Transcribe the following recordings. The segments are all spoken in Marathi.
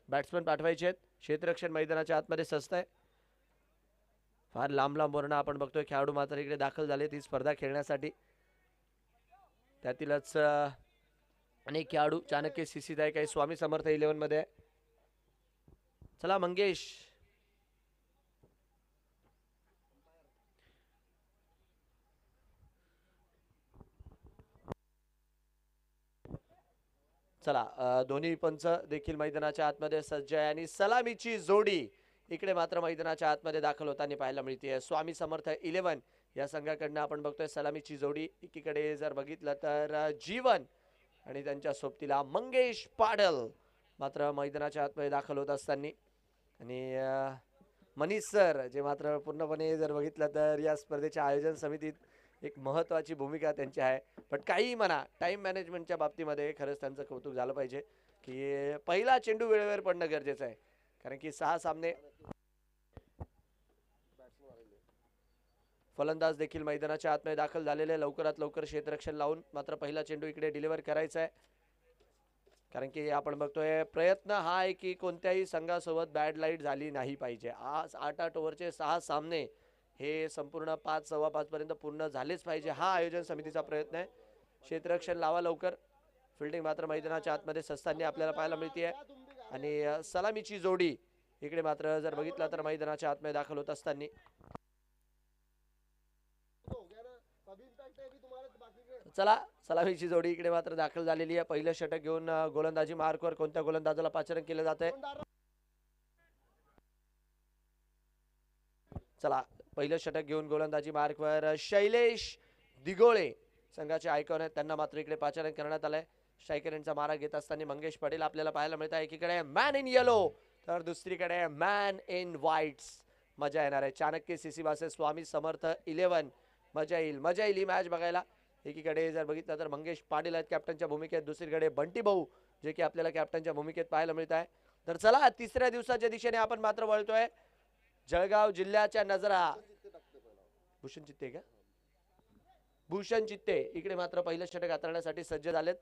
बॅट्समन पाठवायचे आहेत. क्षेत्ररक्षण मैदानाच्या आतमध्ये सस्त आहे. फार लांब लांब वर्ण आपण बघतोय खेळाडू मात्र इकडे दाखल झाले ती स्पर्धा खेळण्यासाठी. त्यातीलच अनेक खेळाडू चाणक्य सीसीत आहे, काही स्वामी समर्थ 11 मध्ये. चला मंगेश, चला दोन्ही पंच देखील मैदानाच्या आतमध्ये सज्ज आहे आणि सलामीची जोडी इकडे मात्र मैदानाच्या आतमध्ये दाखल होताना पाहायला मिळते. स्वामी समर्थ 11 या संघाकडनं आपण बघतोय सलामीची जोडी. एकीकडे जर बघितलं तर जीवन आणि त्यांच्या सोबतीला मंगेश पाडल मात्र मैदानाच्या आतमध्ये दाखल होत असताना. आणि मनीष सर जे मात्र पूर्णपणे जर बघितलं तर या स्पर्धेच्या आयोजन समितीत एक महत्त्वाची भूमिका त्यांची आहे. पण काही म्हणा, टाइम मॅनेजमेंटच्या बाबतीमध्ये खरंच त्यांचं कौतुक झालं पाहिजे की पहिला चेंडू वेळेवर पडणं गरजेचं आहे. कारण की 6 सामने. फलंदाज देखील मैदानाच्या आतमध्ये दाखल झालेले. लवकरात लवकर क्षेत्ररक्षण लावून मात्र पहिला चेंडू इकडे डिलिव्हर करायचा आहे. कारण की आपण बघतोय प्रयत्न हा आहे की कोणत्याही संघासोबत बॅड लाईट झाली नाही पाहिजे. आज 8-8 ओव्हरचे 6 सामने हे संपूर्ण 5 सव्वा 5 पर्यंत पूर्ण झालेच पाहिजे, हा आयोजन समितीचा प्रयत्न आहे. क्षेत्ररक्षण लावा लवकर. फिल्डिंग मात्र मैदानाच्या आतमध्ये सस्तांनी आपल्याला पाहायला मिळते. आणि सलामीची जोडी इकडे मात्र जर बघितलं तर मैदानाच्या आतमध्ये दाखल होत असताना. चला सलामीची जोडी इकडे मात्र दाखल झालेली आहे. पहिलं षटक घेऊन गोलंदाजी मार्कवर कोणत्या गोलंदाजाला पाचारण केलं जात आहे. चला पहिलं षटक घेऊन गोलंदाजी मार्कवर शैलेश दिगोळे संघाचे आयकॉन आहेत, त्यांना मात्र इकडे पाचारण करण्यात आलंय. स्ट्रायकर यांचा मारा घेत असताना मंगेश पटेल आपल्याला पाहायला मिळत आहे. एकीकडे मॅन इन येलो तर दुसरीकडे मॅन इन व्हाईट्स. मजा येणार आहे. चाणक्य सीसी भासे स्वामी समर्थ 11. मजा येईल ही मॅच बघायला. एकीकडे जर बघितलं तर मंगेश पाटील आहेत कॅप्टनच्या भूमिकेत, दुसरीकडे बंटी भाऊ जे की आपल्याला कॅप्टनच्या भूमिकेत पाहायला मिळत आहे. तर चला तिसऱ्या दिवसाच्या दिशेने आपण मात्र वळतोय. जळगाव जिल्ह्याच्या नजरा भूषण चित्ते का भूषण चित्ते इकडे मात्र पहिलं षटक हाताळण्यासाठी सज्ज झालेत.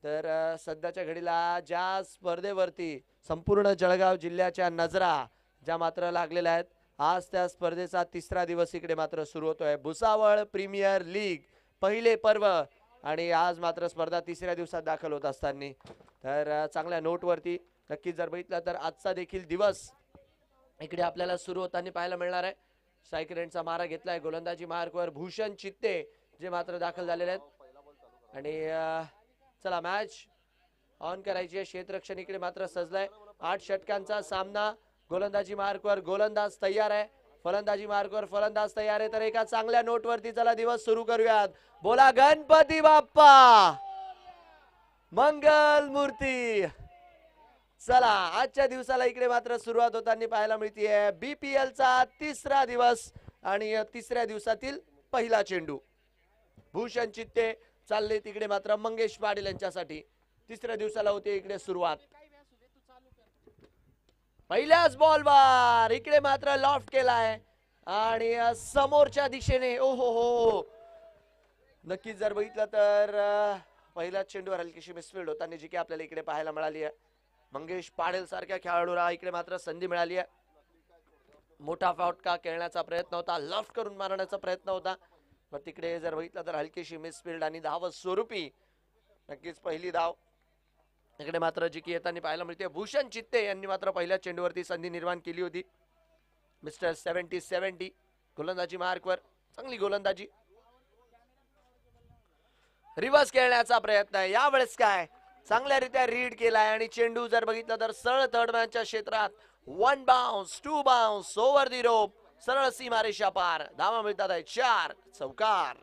तर सध्याच्या घडीला ज्या स्पर्धेवरती संपूर्ण जळगाव जिल्ह्याच्या नजरा ज्या मात्र लागलेल्या आहेत, आज त्या स्पर्धेचा तिसरा दिवस इकडे मात्र सुरू होतोय. भुसावळ प्रीमियर लीग पहिले पर्व आणि आज मात्र स्पर्धा तिसऱ्या दिवसात दाखल होत असताना. तर चांगल्या नोटवरती नक्कीच जर बघितलं तर आजचा देखील दिवस इकडे आपल्याला सुरू होताना पाहायला मिळणार आहे. स्ट्रायकरांचा मारा घेतलाय. गोलंदाजी मार्कवर भूषण चित्ते जे मात्र दाखल झालेले आहेत. आणि चला मॅच ऑन करायची आहे. क्षेत्ररक्षण इकडे मात्र सजलाय. 8 षटकांचा सामना. गोलंदाजी मार्कवर गोलंदाज तयार आहे, फलंदाजी मार्कवर फलंदाज तयार आहे. तर एका चांगल्या नोटवरती चला दिवस सुरू करूयात. बोला गणपती बाप्पा मंगल मूर्ती. चला आजच्या दिवसाला इकडे मात्र सुरुवात होताना पाहायला मिळते. BPL चा तिसरा दिवस आणि तिसऱ्या दिवसातील पहिला चेंडू. भूषण चित्ते चालले तिकडे मात्र मंगेश पाटील यांच्यासाठी. तिसऱ्या दिवसाला होते इकडे सुरुवात. पहिल्याच बॉलवर इकडे मात्र लॉफ्ट केलाय आणि समोरच्या दिशेने ओहो हो नक्कीच जर बघितलं तर पहिल्या चेंडूवर हलकीशी मिसफील्ड होताना जी की आपल्याला इकडे पाहायला मिळाली आहे. मंगेश पाटील सारख्या खेळाडूला इकडे मात्र संधी मिळाली आहे. मोठा फटका खेळण्याचा प्रयत्न होता, लफ्ट करून मारण्याचा प्रयत्न होता, पण तिकडे जर बघितलं तर हलकीशी मिसफील्ड आणि धाव स्वरूपी नक्कीच पहिली धाव इकडे मात्र जी की येताना पाहायला मिळते. भूषण चित्ते यांनी मात्र पहिल्या चेंडूवरती संधी निर्माण केली होती. मिस्टर 70-70 गोलंदाजी मार्कवर चांगली गोलंदाजी. रिव्हर्स खेळण्याचा प्रयत्न आहे यावेळेस काय चांगल्या रीत्या रीड केलाय आणि चेंडू जर बघितलं तर सरळ थर्ड मॅनच्या क्षेत्रात 1 बाउन्स 2 बाउन्स ओव्हर दी रोप सरळ सीमारेषा पार. धावा मिळतात आहे 4 चौकार.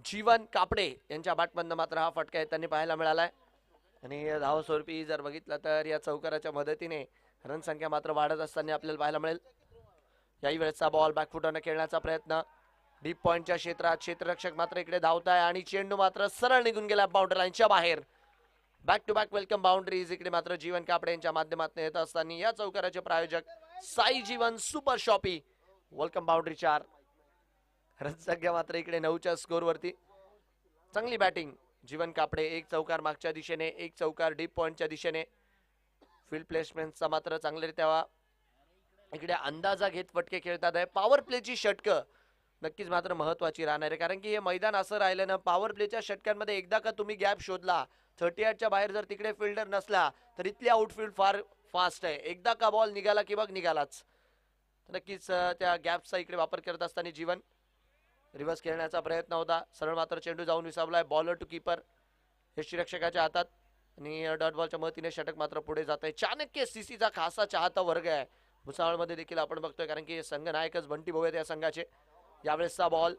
जीवन कापडे यांच्या बॅटमधनं मात्र हा फटका येताना पाहायला मिळालाय. आणि धाव स्वरूपी जर बघितलं तर या चौकाराच्या मदतीने रनसंख्या मात्र वाढत असताना आपल्याला पाहायला मिळेल. याही वेळेचा बॉल बॅकफुटनं खेळण्याचा प्रयत्न डीप पॉइंटच्या क्षेत्रात. क्षेत्ररक्षक मात्र इकडे धावताय आणि चेंडू मात्र सरळ निघून गेला बाउंड्री लाईनच्या बाहेर. Back to back welcome boundaries इकडे मात्र जीवन कापडे यांच्या माध्यमातून येत असताना या चौकाराचे प्रायोजक साई जीवन सुपर शॉपी. Welcome boundary 4. रनसंख्या मात्र इकडे 9च्या स्कोर वरती. चांगली बॅटिंग जीवन कापडे, एक चौकार मागच्या दिशेने, एक चौकार डीप पॉइंटच्या दिशेने. फील्ड प्लेसमेंटचा मात्र चांगलरित्या इकडे अंदाजा घेत फटके खेळतात आहे. पॉवर प्लेची षटकं नक्कीच मात्र महत्वाची राहणार आहे, कारण की हे मैदान असं राहिलं ना, पॉवर प्लेच्या षटकांमध्ये एकदा का तुम्ही गॅप शोधला, 38च्या बाहेर जर तिकडे फिल्डर नसला तर इथली आउटफील्ड फार फास्ट आहे. एकदा का बॉल निघाला की बघ निघालाच. नक्कीच त्या गॅपचा इकडे वापर करत असताना जीवन रिव्हर्स खेळण्याचा प्रयत्न होता, सरळ मात्र चेंडू जाऊन विसावलाय. बॉलर टू कीपर यष्टीरक्षकाच्या हातात आणि डॉट बॉलच्या मदतीने षटक मात्र पुढे जात आहे. चाणक्य सीसीचा खासा चाहता वर्ग आहे भुसावळमध्ये देखील आपण बघतोय, कारण की संघनायकच बंटी भाऊ आहेत या संघाचे. यावेळेसचा बॉल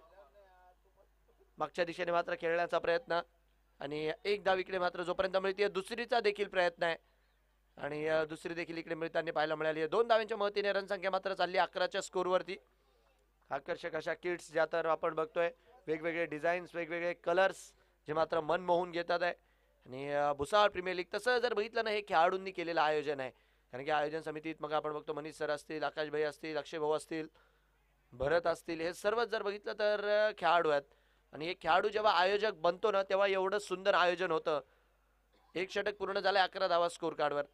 मागच्या दिशेने मात्र खेळण्याचा प्रयत्न आणि एक धाव इकडे मात्र जोपर्यंत मिळते, दुसरीचा देखील प्रयत्न आहे आणि दुसरी देखील इकडे मिळताना पाहायला मिळाली आहे. 2 धावांच्या मदतीने रनसंख्या मात्र चालली 11च्या स्कोरवरती. आकर्षक अशा किट्स ज्या तर आपण बघतोय, वेगवेगळे डिझाईन्स, वेगवेगळे कलर्स जे मात्र मन मोहून घेतात आहे. आणि भुसावळ प्रीमियर लीग तसं जर बघितलं ना, हे खेळाडूंनी केलेलं आयोजन आहे, कारण की आयोजन समितीत मग आपण बघतो मनीष सर असतील, आकाश भाई असतील, अक्षय भाऊ असतील, भरत असतील, हे सर्वच जर बघितलं तर खेळाडू आहेत. आणि एक खेळाडू जेव्हा आयोजक बनतो ना, तेव्हा एवढं सुंदर आयोजन होतं. एक षटक पूर्ण झालं 11 धावा स्कोर कार्डवर,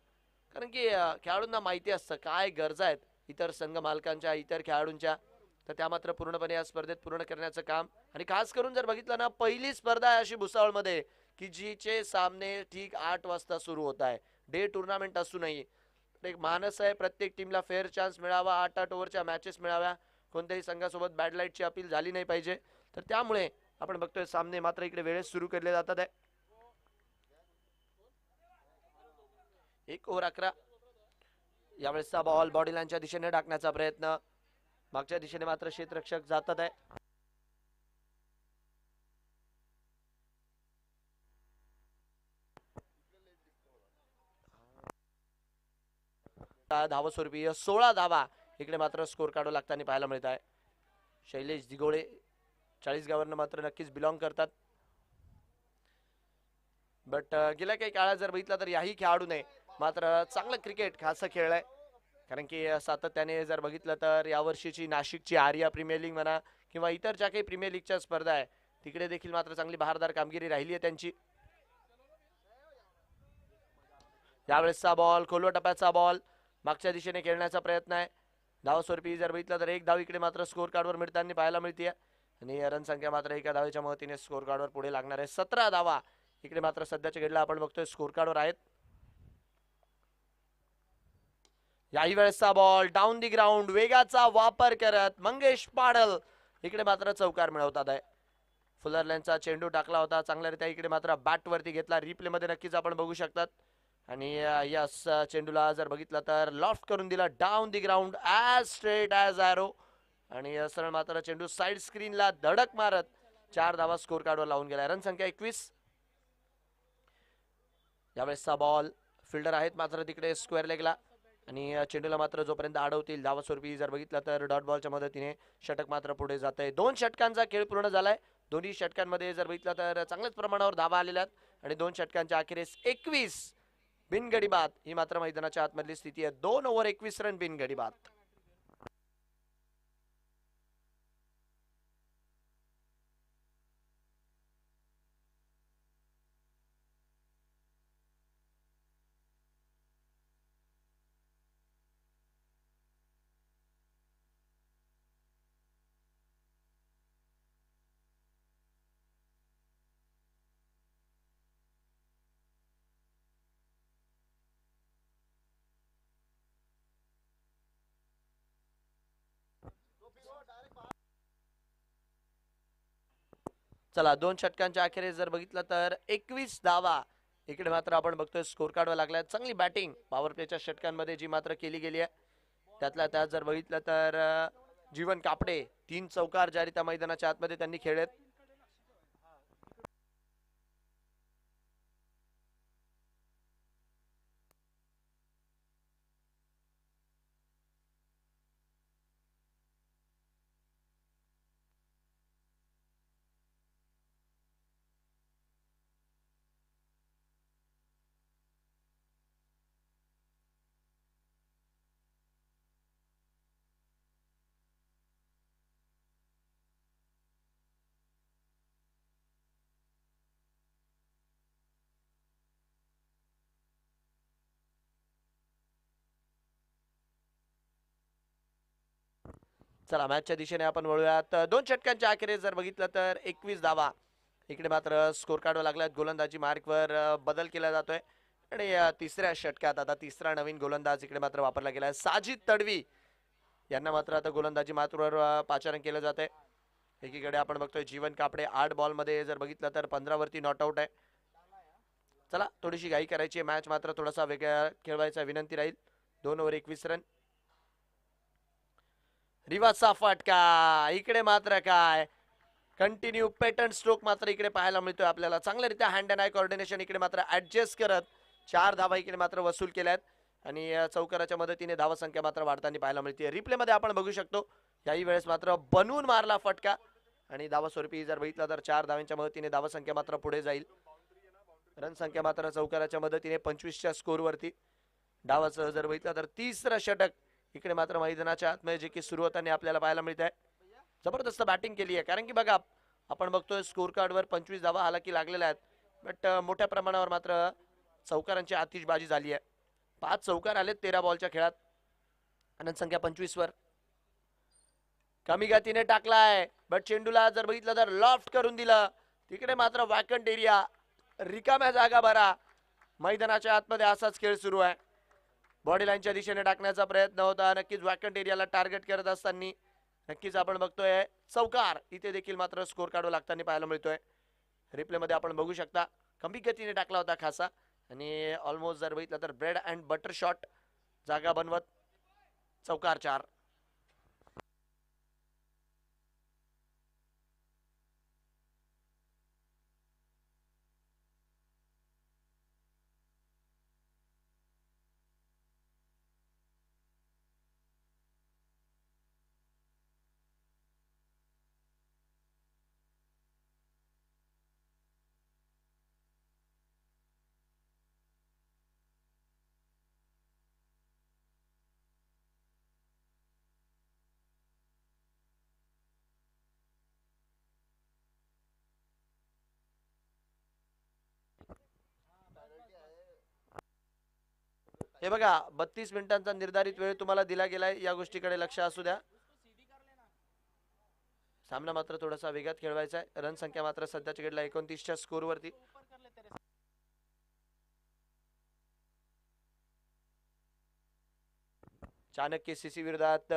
कारण की खेळाडूंना माहिती असतं काय गरजा आहेत इतर संघ मालकांच्या, इतर खेळाडूंच्या, तर त्या मात्र पूर्णपणे या स्पर्धेत पूर्ण करण्याचं काम. आणि खास करून जर बघितलं ना, पहिली स्पर्धा आहे अशी भुसावळमध्ये की जीचे सामने ठीक 8 वाजता सुरू होत आहे. डे टुर्नामेंट असूनही एक मानस आहे प्रत्येक टीमला फेअर चान्स मिळावा, 8-8 ओव्हरच्या मॅचेस मिळाव्या, कोणत्याही संघासोबत बॅड लाईटची अपील झाली नाही पाहिजे. तर त्यामुळे आपण बघतोय सामने मात्र इकडे वेळेत सुरू केले जातात आहे. 1 ओव्हर 11. यावेळेसचा बॉल बॉडी लाईनच्या दिशेने टाकण्याचा प्रयत्न, मागच्या दिशेने मात्र क्षेत्ररक्षक जातात आहे. धावस्वरूपी 16 धावा इकडे मात्र स्कोर काढू लागताना पाहायला मिळत आहे. शैलेश दिगोळे 40 गावांना मात्र नक्कीच बिलॉंग करतात, बट गेल्या काही काळात जर बघितलं तर याही खेळाडूने मात्र चांगलं क्रिकेट खास खेळलंय. कारण की सातत्याने जर बघितलं तर यावर्षीची नाशिकची आर्या प्रीमियर लीग म्हणा किंवा इतर ज्या काही प्रीमियर लीगच्या स्पर्धा आहे तिकडे देखील मात्र चांगली बहारदार कामगिरी राहिली आहे त्यांची. यावेळेसचा बॉल खोलवा टप्प्याचा बॉल मागच्या दिशेने खेळण्याचा प्रयत्न आहे. धावस्वरूपी जर बघितलं तर एक धाव इकडे मात्र स्कोर कार्डवर मिळताना पाहायला मिळते आणि रन संख्या मात्र एका धावेच्या मदतीने स्कोर कार्डवर पुढे लागणार आहे. 17 धावा इकडे मात्र सध्याच्या घडीला आपण बघतोय स्कोर कार्डवर आहेत. याही वेळेसचा बॉल डाऊन दी ग्राउंड वेगाचा वापर करत मंगेश पाडल इकडे मात्र चौकार मिळवतात आहे. फुलरलँडचा चेंडू टाकला होता चांगल्यारीत्या, इकडे मात्र बॅट वरती घेतला. रिप्ले मध्ये नक्कीच आपण बघू शकतात. आणि यस चेंडूला जर बघितलं तर लॉफ्ट करून दिला down the ground as straight as arrow आणि सरळ मात्र चेंडू साईड स्क्रीनला धडक मारत 4 धावा स्कोर कार्डवर लावून गेला. रन संख्या 21. यावेळेसचा बॉल फिल्डर आहेत मात्र तिकडे स्क्वेअर लेगला आणि चेंडूला मात्र जोपर्यंत अडवतील धावास्वरूपी जर बघितलं तर डॉट बॉलच्या मदतीने षटक मात्र पुढे जात आहे. 2 षटकांचा खेळ पूर्ण झालाय. दोन्ही षटकांमध्ये जर बघितलं तर चांगल्याच प्रमाणावर धावा आलेल्या आहेत आणि 2 षटकांच्या अखेरीस 21 बिनगडी बाद ही मात्र मैदानाच्या आतमधली स्थिती आहे. 2 ओव्हर 21 रन बिनगडी बाद. चला 2 षटकांच्या अखेरीस जर बघितलं तर 21 धावा इकडे मात्र आपण बघतोय स्कोर कार्डवर लागलाय. चांगली बॅटिंग पॉवर प्लेच्या षटकांमध्ये जी मात्र केली गेली आहे, त्यातल्या त्यात जर बघितलं तर जीवन कापडे 3 चौकार ज्या रीत्या मैदानाच्या आतमध्ये त्यांनी खेळलेत. चला मॅचच्या दिशेने आपण वळूयात. 2 षटकांच्या अखेरीस जर बघितलं तर 21 धावा इकडे मात्र स्कोर कार्डवर लागल्यात. गोलंदाजी मार्कवर बदल केला जातोय आणि तिसऱ्या षटकात आता तिसरा नवीन गोलंदाज इकडे मात्र वापरला गेला आहे. साजिद तडवी यांना मात्र आता गोलंदाजी मार्कवर पाचारण केलं जात आहे. एकीकडे आपण बघतोय जीवन कापडे 8 बॉलमध्ये जर बघितलं तर 15 वरती नॉट आउट आहे. चला थोडीशी घाई करायची, मॅच मात्र थोडासा वेगळा खेळवायचा विनंती राहील. 2 ओव्हर 21 रन. रिवाजचा फटका इकडे मात्र काय कंटिन्यू पॅटर्न स्ट्रोक मात्र इकडे पाहायला मिळतोय आपल्याला. चांगल्यारीत्या हँड अँड आय कोऑर्डिनेशन इकडे मात्र ऍडजस्ट करत 4 धावा इकडे मात्र वसूल केल्यात आणि चौकाराच्या मदतीने धावा संख्या मात्र वाढताना पाहायला मिळते. रिप्ले मध्ये आपण बघू शकतो याही वेळेस मात्र बनवून मारला फटका आणि धावा स्वरूपी जर बघितलं तर 4 धावांच्या मदतीने धावा संख्या मात्र पुढे जाईल. रन संख्या मात्र चौकाराच्या मदतीने 25च्या स्कोर वरती. डावाचं जर बघितलं तर तिसरं षटक इकडे मात्र मैदानाच्या आतमध्ये जे की सुरू होताना आपल्याला पाहायला मिळत आहे. जबरदस्त बॅटिंग केली आहे, कारण की बघा आपण बघतोय स्कोर कार्डवर 25 धावा हालाकी लागलेल्या आहेत, बट मोठ्या प्रमाणावर मात्र चौकारांची आतिषबाजी झाली आहे. 5 चौकार आलेत 13 बॉलच्या खेळात. आनंद संख्या 25 वर. कमी गतीने टाकलाय बट चेंडूला जर बघितलं तर लॉफ्ट करून दिलं. तिकडे मात्र वॅकंट एरिया, रिकाम्या जागा भरा. मैदानाच्या आतमध्ये असाच खेळ सुरू आहे. बॉडी लाईनच्या दिशेने टाकण्याचा प्रयत्न होता, नक्कीच वॅकंट एरियाला टार्गेट करत असताना नक्कीच आपण बघतोय चौकार इथे देखील मात्र स्कोर काढू लागताना पाहायला मिळतोय. रिप्ले मध्ये आपण बघू शकता कमी गतीने टाकला होता खासा आणि ऑलमोस्ट जर बघितलं तर ब्रेड अँड बटर शॉट जागा बनवत चौकार 4. हे बघा 32 मिनिटांचा निर्धारित वेळ तुम्हाला दिला गेलाय, या गोष्टीकडे लक्ष असू द्या. सामना मात्र थोडासा वेगात खेळवायचा आहे. रन संख्या मात्र सध्याच्या घडीला 29च्या स्कोर वरती. चाणक्य सीसी विरोधात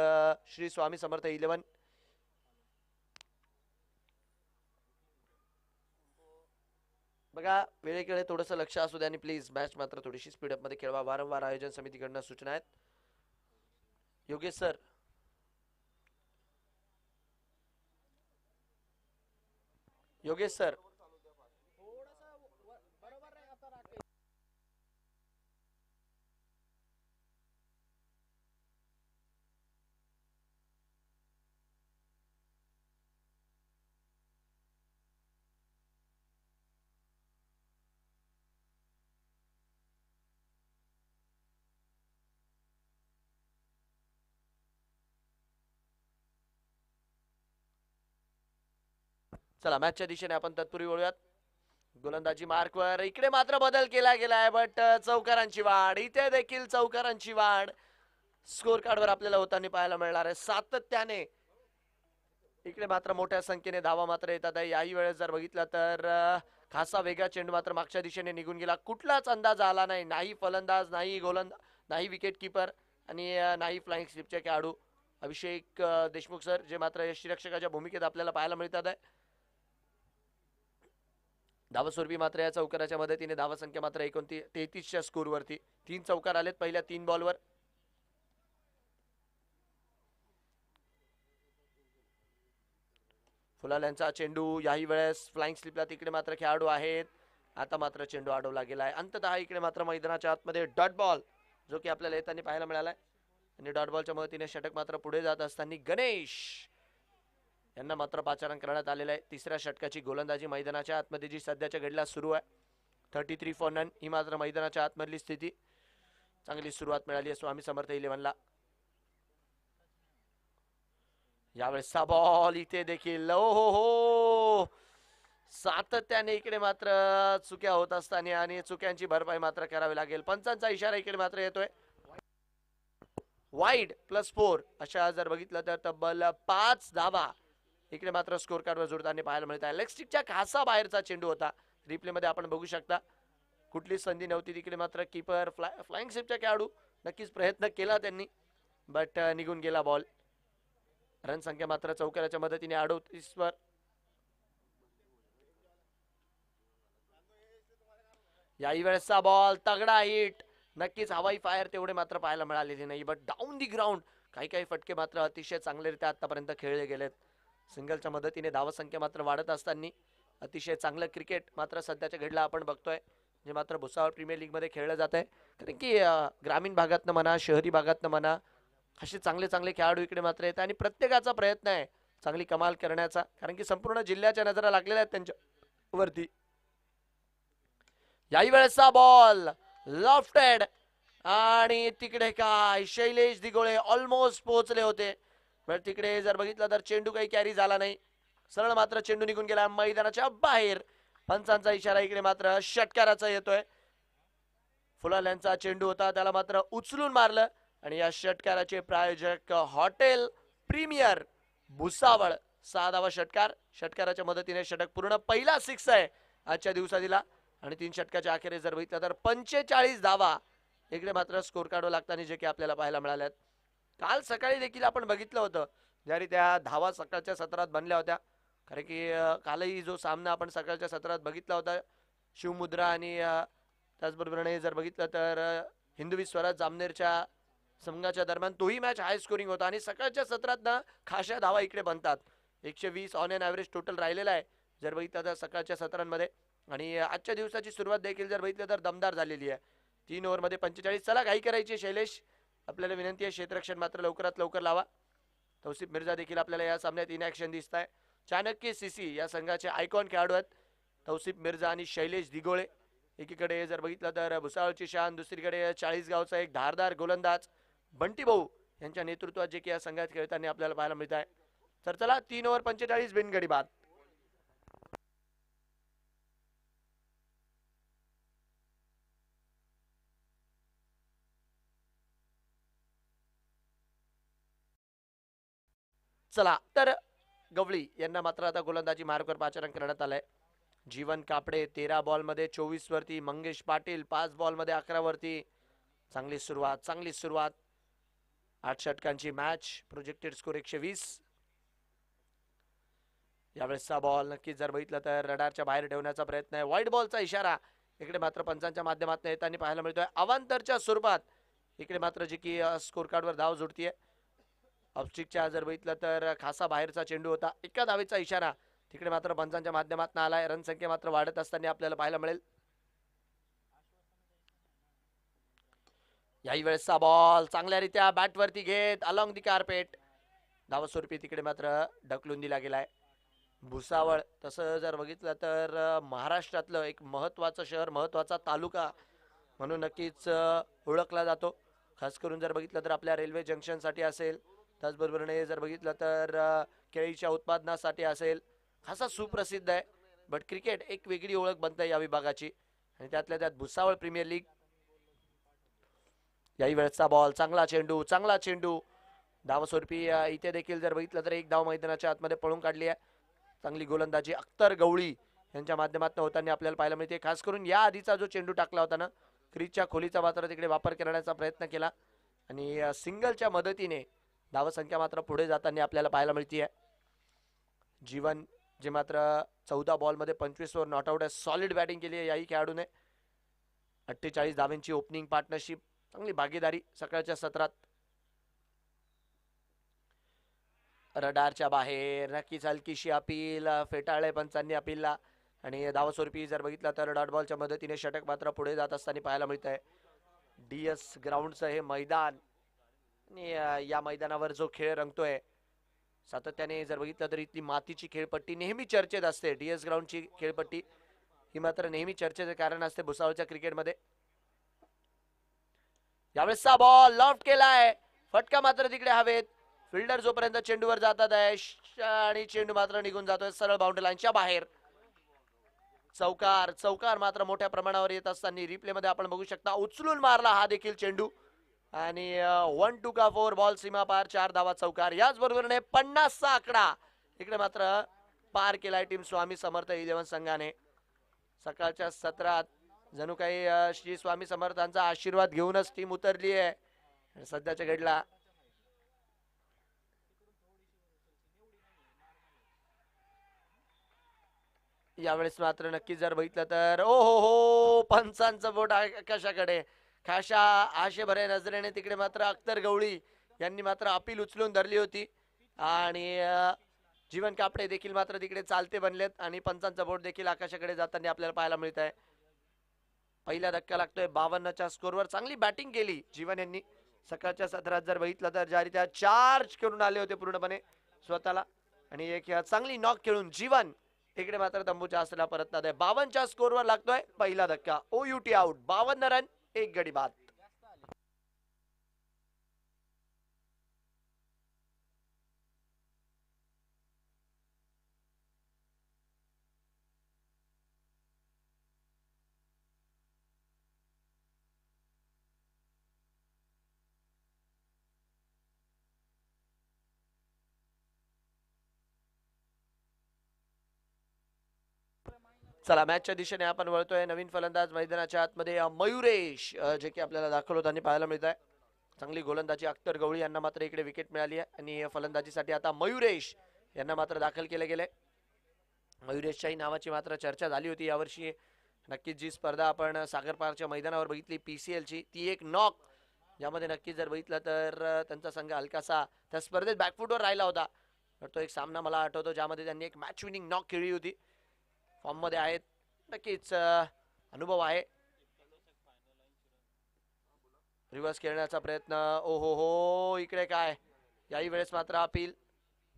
श्री स्वामी समर्थ 11. बघा वेळेकडे थोडंसं लक्ष असू द्या आणि प्लीज मॅच मात्र थोडीशी स्पीडअप मध्ये खेळवा. वारंवार आयोजन समितीकडनं सूचना आहेत. योगेश सर, योगेश सर, चला मॅचच्या दिशेने आपण तत्पूर्वी वळूयात. गोलंदाजी मार्कवर इकडे मात्र बदल केला गेलाय, बट चौकारांची वाढ, इथे देखील चौकारांची वाढ स्कोर कार्डवर आपल्याला होताना पाहायला मिळणार आहे. सातत्याने इकडे मात्र मोठ्या संख्येने धावा मात्र येतात आहे. याही वेळेस जर बघितलं तर खासा वेगळा चेंडू मात्र मागच्या दिशेने निघून गेला. कुठलाच अंदाज आला नाही, नाही फलंदाज, नाही गोलंदाज, नाही विकेट किपर आणि नाही फ्लाइंग स्लिपचे खेळाडू अभिषेक देशमुख सर, जे मात्र यष्टीरक्षकाच्या भूमिकेत आपल्याला पाहायला मिळतात आहे. धावा स्वरूपी मात्र या चौकाराच्या मदतीने धावा संख्या मात्र 33च्या स्कोर वरती. 3 चौकार आलेत पहिल्या 3 बॉलवर. फुलाल्यांचा चेंडू याही वेळेस फ्लाइंग स्लिपला तिकडे मात्र खेळाडू आहेत. आता मात्र चेंडू अडवला गेलाय. अंततः इकडे मात्र मैदानाच्या आतमध्ये डॉट बॉल जो की आपल्याला येताना पाहायला मिळालाय आणि डॉट बॉलच्या मदतीने षटक मात्र पुढे जात असताना गणेश यांना मात्र पाचारण करण्यात आलेलं आहे. तिसऱ्या षटकाची गोलंदाजी मैदानाच्या आतमध्ये जी सध्याच्या घडीला सुरू आहे 33 फॉर नन ही मात्र मैदानाच्या आतमधली स्थिती. चांगली सुरुवात मिळाली आहे स्वामी समर्थ 11ला. यावेळेसचा बॉल इथे देखील हो सातत्याने इकडे मात्र चुक्या होत असताना आणि चुक्यांची भरपाई मात्र करावी लागेल. पंचांचा इशारा इकडे मात्र येतोय. वाईड +4 अशा जर बघितलं तर तब्बल 5 धावा इकडे मात्र स्कोर कार्डवर जोडताना पाहायला मिळत आहे. लेग स्टिकच्या खासा बाहेरचा चेंडू होता. रिप्ले मध्ये आपण बघू शकता कुठली संधी नव्हती तिकडे मात्र कीपर फ्लाइंग शेपच्या खेळाडू नक्कीच प्रयत्न केला त्यांनी बट निघून गेला बॉल. रन संख्या मात्र चौकाराच्या मदतीने 38 वर. याही वेळेसचा बॉल तगडा हिट नक्कीच हवाई फायर तेवढे मात्र पाहायला मिळालेले नाही बट डाऊन दी ग्राउंड काही काही फटके मात्र अतिशय चांगलेरित्या आतापर्यंत खेळले गेलेत. सिंगलच्या मदतीने धावसंख्या मात्र वाढत असताना अतिशय चांगलं क्रिकेट मात्र सध्याच्या घडला आपण बघतोय जे मात्र भुसावळ प्रीमियर लीग मध्ये खेळलं जात आहे. कारण की ग्रामीण भागातनं म्हणा शहरी भागातनं म्हणा असे चांगले चांगले खेळाडू इकडे मात्र येतात आणि प्रत्येकाचा प्रयत्न आहे चांगली कमाल करण्याचा कारण की संपूर्ण जिल्ह्याच्या नजरा लागलेल्या आहेत त्यांच्या वरती. याही वेळेसचा बॉल लॉफ्टेड आणि तिकडे काय शैलेश दिगोळे ऑलमोस्ट पोहोचले होते पण तिकडे जर बघितलं तर चेंडू काही कॅरी झाला नाही. सरळ मात्र चेंडू निघून गेला मैदानाच्या बाहेर. पंचांचा इशारा इकडे मात्र षटकाराचा येतोय. फुलाल्यांचा चेंडू होता त्याला मात्र उचलून मारलं आणि या षटकाराचे प्रायोजक हॉटेल प्रीमियर भुसावळ. 6 धावा षटकार. षटकाराच्या मदतीने षटक पूर्ण पहिला 6 आहे आजच्या दिवसाला आणि 3 षटकाच्या अखेरीस जर बघितलं तर 45 धावा इकडे मात्र स्कोर कार्डवर लागताना जे की आपल्याला पाहायला मिळाल्यात. काल सकाळी देखील आपण बघितलं होतं ज्यारी त्या धावा सकाळच्या सत्रात बनल्या होत्या कारण की कालही जो सामना आपण सकाळच्या सत्रात बघितला होता शिवमुद्रा आणि त्याचबरोबरीने जर बघितलं तर हिंदवी स्वराज जामनेरच्या संघाच्या दरम्यान तोही मॅच हाय स्कोरिंग होता आणि सकाळच्या सत्रात ना खाशा धावा इकडे बनतात. 120 ऑन एन ॲव्हरेज टोटल राहिलेला आहे जर बघितलं तर सकाळच्या सत्रांमध्ये आणि आजच्या दिवसाची सुरुवात देखील जर बघितलं तर दमदार झालेली आहे. 3 ओव्हरमध्ये 45. चला घाई करायची शैलेश आपल्याला विनंती आहे क्षेत्ररक्षण मात्र लवकरात लवकर लावा. तौसिफ मिर्झा देखील आपल्याला या सामन्यात इन ॲक्शन दिसत आहे. चाणक्य सीसी या संघाचे आयकॉन खेळाडू आहेत तौसिफ मिर्झा आणि शैलेश दिगोळे. एकीकडे जर बघितलं तर भुसावळची शान दुसरीकडे 40 गावचा एक धारदार गोलंदाज बंटी भाऊ यांच्या नेतृत्वात जे की या संघात खेळताना आपल्याला पाहायला मिळत आहे. तर चला 3 ओव्हर 45 बिनगडी बाद. चला तर गवळी यांना मात्र आता गोलंदाजी मार्कवर पाचारण करण्यात आलंय. जीवन कापडे 13 बॉल मध्ये 24 वरती. मंगेश पाटील 5 बॉल मध्ये 11 वरती. चांगली सुरुवात 8 षटकांची मॅच. Projected score 120. यावेळेसचा बॉल नक्कीच जर बघितलं तर रडारच्या बाहेर ठेवण्याचा प्रयत्न आहे. व्हाईट बॉलचा इशारा इकडे मात्र पंचांच्या माध्यमातून येताना पाहायला मिळतोय. अवांतरच्या स्वरूपात इकडे मात्र जी की स्कोर कार्डवर धाव जोडतीये. ऑफस्टिकच्या जर बघितलं तर खासा बाहेरचा चेंडू होता. एका धावेचा इशारा तिकडे मात्र पंचांच्या माध्यमातून आलाय. रन संख्या मात्र वाढत असताना आपल्याला पाहायला मिळेल. याही वेळेसचा बॉल चांगल्यारीत्या बॅटवरती घेत अलॉंग दी कार्पेट धावस्वरूपी तिकडे मात्र ढकलून दिला गेलाय. भुसावळ तसं जर बघितलं तर महाराष्ट्रातलं एक महत्त्वाचं शहर महत्त्वाचा तालुका म्हणून नक्कीच ओळखला जातो. खास करून जर बघितलं तर आपल्या रेल्वे जंक्शनसाठी असेल त्याचबरोबरीने जर बघितलं तर केळीच्या उत्पादनासाठी असेल खासा सुप्रसिद्ध आहे. बट क्रिकेट एक वेगळी ओळख बनते या विभागाची आणि त्यातल्या त्यात भुसावळ प्रीमियर लीग. याही वेळेसचा बॉल चांगला चेंडू धावस्वरूपी इथे देखील जर बघितलं तर एक धाव मैदानाच्या आतमध्ये पळून काढली आहे. चांगली गोलंदाजी अख्तर गवळी यांच्या माध्यमातून होताना आपल्याला पाहायला मिळते. खास करून या आधीचा जो चेंडू टाकला होता ना क्रीजच्या खोलीचा मात्र तिकडे वापर करण्याचा प्रयत्न केला आणि सिंगलच्या मदतीने धावसंख्या मात्र पुढे जाताना आपल्याला पाहायला मिळते. जीवन जे मात्र 14 बॉल मध्ये 25 वर नॉट आउट आहे. सॉलिड बॅटिंग केली आहे याही खेळाडूने. 48 धावांची ओपनिंग पार्टनरशिप. चांगली भागीदारी सकाळच्या सत्रात. रडारच्या बाहेर नक्कीच हलकीशी अपील फेटाळले पंचांनी अपीलला आणि धावस्वरूपी जर बघितलं तर डॉट बॉलच्या मदतीने षटक मात्र पुढे जात असताना पाहायला मिळत आहे. DS ग्राउंडचं हे मैदान आणि या मैदानावर जो खेळ रंगतोय सातत्याने जर बघितलं तर इथली मातीची खेळपट्टी नेहमी चर्चेत असते. DS ग्राउंडची खेळपट्टी ही मात्र नेहमी चर्चेचे कारण असते भुसावळच्या क्रिकेटमध्ये. यावेळेसचा बॉल लॉफ्ट केलाय. फटका मात्र तिकडे हवेत. फिल्डर जोपर्यंत चेंडूवर जातात आहे आणि चेंडू मात्र निघून जातोय सरळ बाउंड्री लाईनच्या बाहेर. चौकार मात्र मोठ्या प्रमाणावर येत असताना रिप्ले मध्ये आपण बघू शकता. उचलून मारला हा देखील चेंडू आणि 1-2 का 4 बॉल सीमा पार, 4 धावा चौकार. याच बरोबरीने 50चा आकडा इकडे मात्र पार केलाय टीम स्वामी समर्थ इलेव्हन संघाने. सकाळच्या सत्रात जणू काही श्री स्वामी समर्थांचा आशीर्वाद घेऊनच टीम उतरली आहे सध्याच्या घडीला. यावेळेस मात्र नक्की जर बघितलं तर ओ हो पंचांचं बोट आकाशाकडे. खाशा आशे भरे नजरेने तिकडे मात्र अख्तर गवळी यांनी मात्र अपील उचलून धरली होती आणि जीवन कापडे देखील मात्र तिकडे चालते बनलेत आणि पंचांचा बोट देखील आकाशाकडे जाताना आपल्याला पाहायला मिळत आहे. पहिला धक्का लागतोय 52च्या स्कोरवर. चांगली बॅटिंग केली जीवन यांनी सकाळच्या सत्रात जर बघितलं तर. ज्यारीत्या चार्ज करून आले होते पूर्णपणे स्वतःला आणि एक चांगली नॉक खेळून जीवन इकडे मात्र तंबूच्या आसला परतणार आहे. 52च्या स्कोरवर लागतोय पहिला धक्का. OUT out. 52 रन 1 गडी बाद. चला मॅचच्या दिशेने आपण वळतोय. नवीन फलंदाज मैदानाच्या आतमध्ये मयुरेश जे की आपल्याला दाखल होताना पाहायला मिळत आहे. चांगली गोलंदाजी अख्तर गवळी यांना मात्र इकडे विकेट मिळाली आहे आणि फलंदाजीसाठी आता मयुरेश यांना मात्र दाखल केले गेले. मयुरेशच्याही नावाची मात्र चर्चा झाली होती यावर्षी. नक्कीच जी स्पर्धा आपण सागर पार्कच्या मैदानावर बघितली PCLची ती एक नॉक यामध्ये नक्कीच जर बघितलं तर त्यांचा संघ हलकासा त्या स्पर्धेत बॅकफुटवर राहिला होता. तर तो एक सामना मला आठवतो ज्यामध्ये त्यांनी एक मॅच विनिंग नॉक खेळली होती. फॉर्म मध्ये आहेत नक्कीच अनुभव आहे. रिव्हर्स खेळण्याचा प्रयत्न. ओ हो इकडे काय याही वेळेस मात्र अपील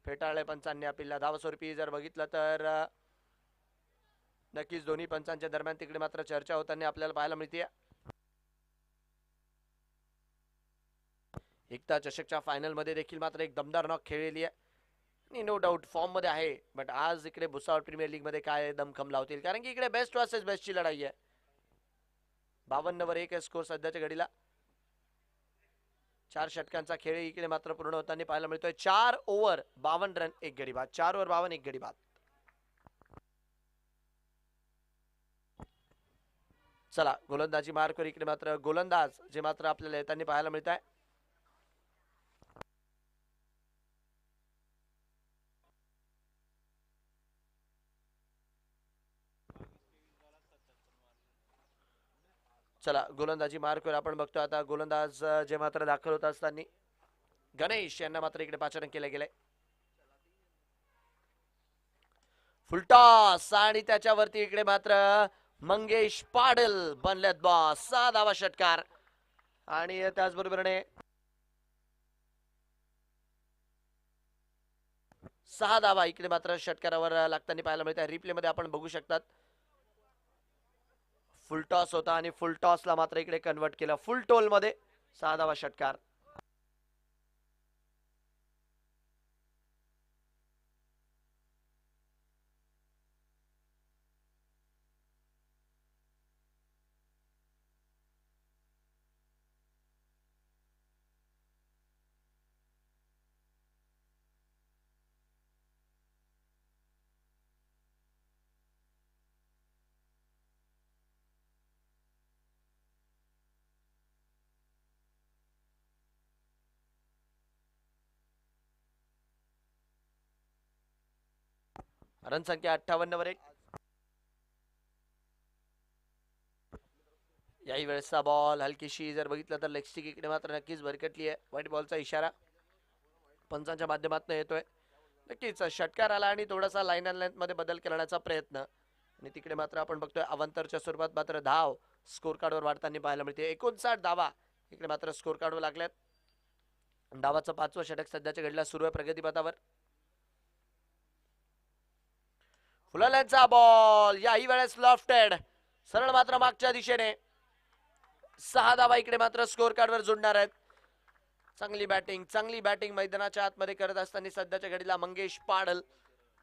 फेटाळले पंचांनी अपीलला. धावस्वरूपी जर बघितलं तर नक्कीच दोन्ही पंचांच्या दरम्यान तिकडे मात्र चर्चा होताना आपल्याला पाहायला मिळते. एकता चषकच्या फायनल मध्ये देखील मात्र एक दमदार नॉक खेळलेली आहे. नो डाऊट फॉर्म मध्ये आहे बट आज इकडे भुसावळ प्रीमियर लीग मध्ये काय दमखम लावतील कारण की इकडे बेस्ट वर्सेस बेस्टची लढाई आहे. 52वर 1 स्कोर सध्याच्या घडीला. 4 षटकांचा खेळ इकडे मात्र पूर्ण होताना पाहायला मिळतोय. 4 ओव्हर 52 रन 1 गडी बाद. 4 ओव्हर 52 1 गडी बाद. चला गोलंदाजी मार्कवर इकडे मात्र गोलंदाज जे मात्र आपल्याला येताना पाहायला मिळत आहे. चला गोलंदाजी मार्कवर आपण बघतो आता गोलंदाज जे मात्र दाखल होत असताना गणेश यांना मात्र इकडे पाचारण केले गेले. फुलटॉस आणि त्याच्यावरती इकडे मात्र मंगेश पाडल बनल्यात बॉस. 6 धावा षटकार आणि त्याचबरोबरीने 6 धावा इकडे मात्र षटकारावर लागताना पाहायला मिळत आहे. रिप्ले मध्ये आपण बघू शकतात फुल टॉस होता आणि फुल टॉसला मात्र इकडे कन्वर्ट केलं फुल टोल मध्ये. 6 धावा षटकार. रन संख्या 58वर 1. याही वेळेसचा बॉल हलकीशी जर बघितलं तर लेग स्टिक इकडे मात्र नक्कीच भरकटली आहे. व्हाईट बॉलचा इशारा पंचांच्या माध्यमातून येतोय. नक्कीच षटकार आला आणि थोडासा लाईन अँड लेंथ मध्ये बदल करण्याचा प्रयत्न आणि तिकडे मात्र आपण बघतोय अवंतरच्या स्वरूपात मात्र धाव स्कोर कार्डवर वाढताना पाहायला मिळते. 59 धावा इकडे मात्र स्कोर कार्डवर लागल्यात. धावाचं 5वं षटक सध्याच्या घडीला सुरू आहे प्रगतीपथावर. फुलाल्यांचा बॉल याही वेळेस लॉफ्टेड सरळ मात्र मागच्या दिशेने. 6 धावा इकडे मात्र स्कोर कार्डवर जोडणार आहेत. चांगली बॅटिंग मैदानाच्या आतमध्ये करत असताना सध्याच्या घडीला मंगेश पाडल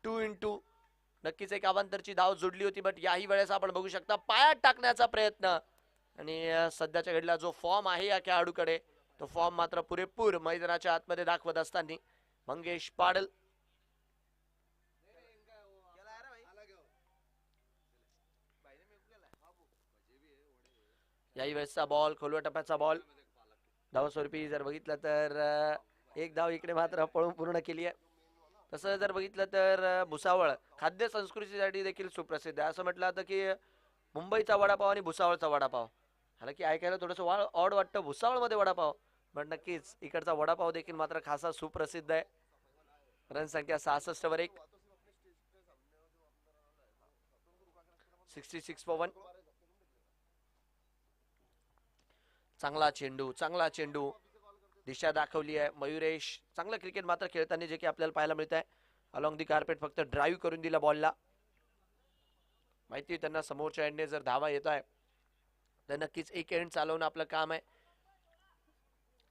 2-2 नक्कीच एक अवांतरची धाव जोडली होती बट याही वेळेस आपण बघू शकता पायात टाकण्याचा प्रयत्न आणि सध्याच्या घडीला जो फॉर्म आहे या खेळाडूकडे तो फॉर्म मात्र पुरेपूर मैदानाच्या आतमध्ये दाखवत असताना मंगेश पाडल. याही वेळेसचा बॉल, खोलवा टप्प्याचा बॉल. धावस्वरूपी जर बघितलं तर एक धाव इकडे मात्र पळून पूर्ण केली आहे. तसं जर बघितलं तर भुसावळ खाद्य संस्कृतीसाठी देखील सुप्रसिद्ध आहे. असं म्हटलं जातं की मुंबईचा वडापाव आणि भुसावळचा वडापाव, हाला की ऐकायला थोडंसं ऑड वाटतं भुसावळमध्ये वडापाव, पण नक्कीच इकडचा वडापाव देखील मात्र खासा सुप्रसिद्ध आहे. रन संख्या 66 वर 1, 66 for 1. चांगला चेंडू दिशा दाखवली आहे मयुरेश. चांगलं क्रिकेट मात्र खेळताना जे की आपल्याला पाहायला मिळत आहे. अलॉंग दी कार्पेट फक्त ड्राईव्ह करून दिला बॉलला. माहिती त्यांना समोरच्या एंडने जर धावा येत आहे तर नक्कीच एक एंड चालवणं आपलं काम आहे.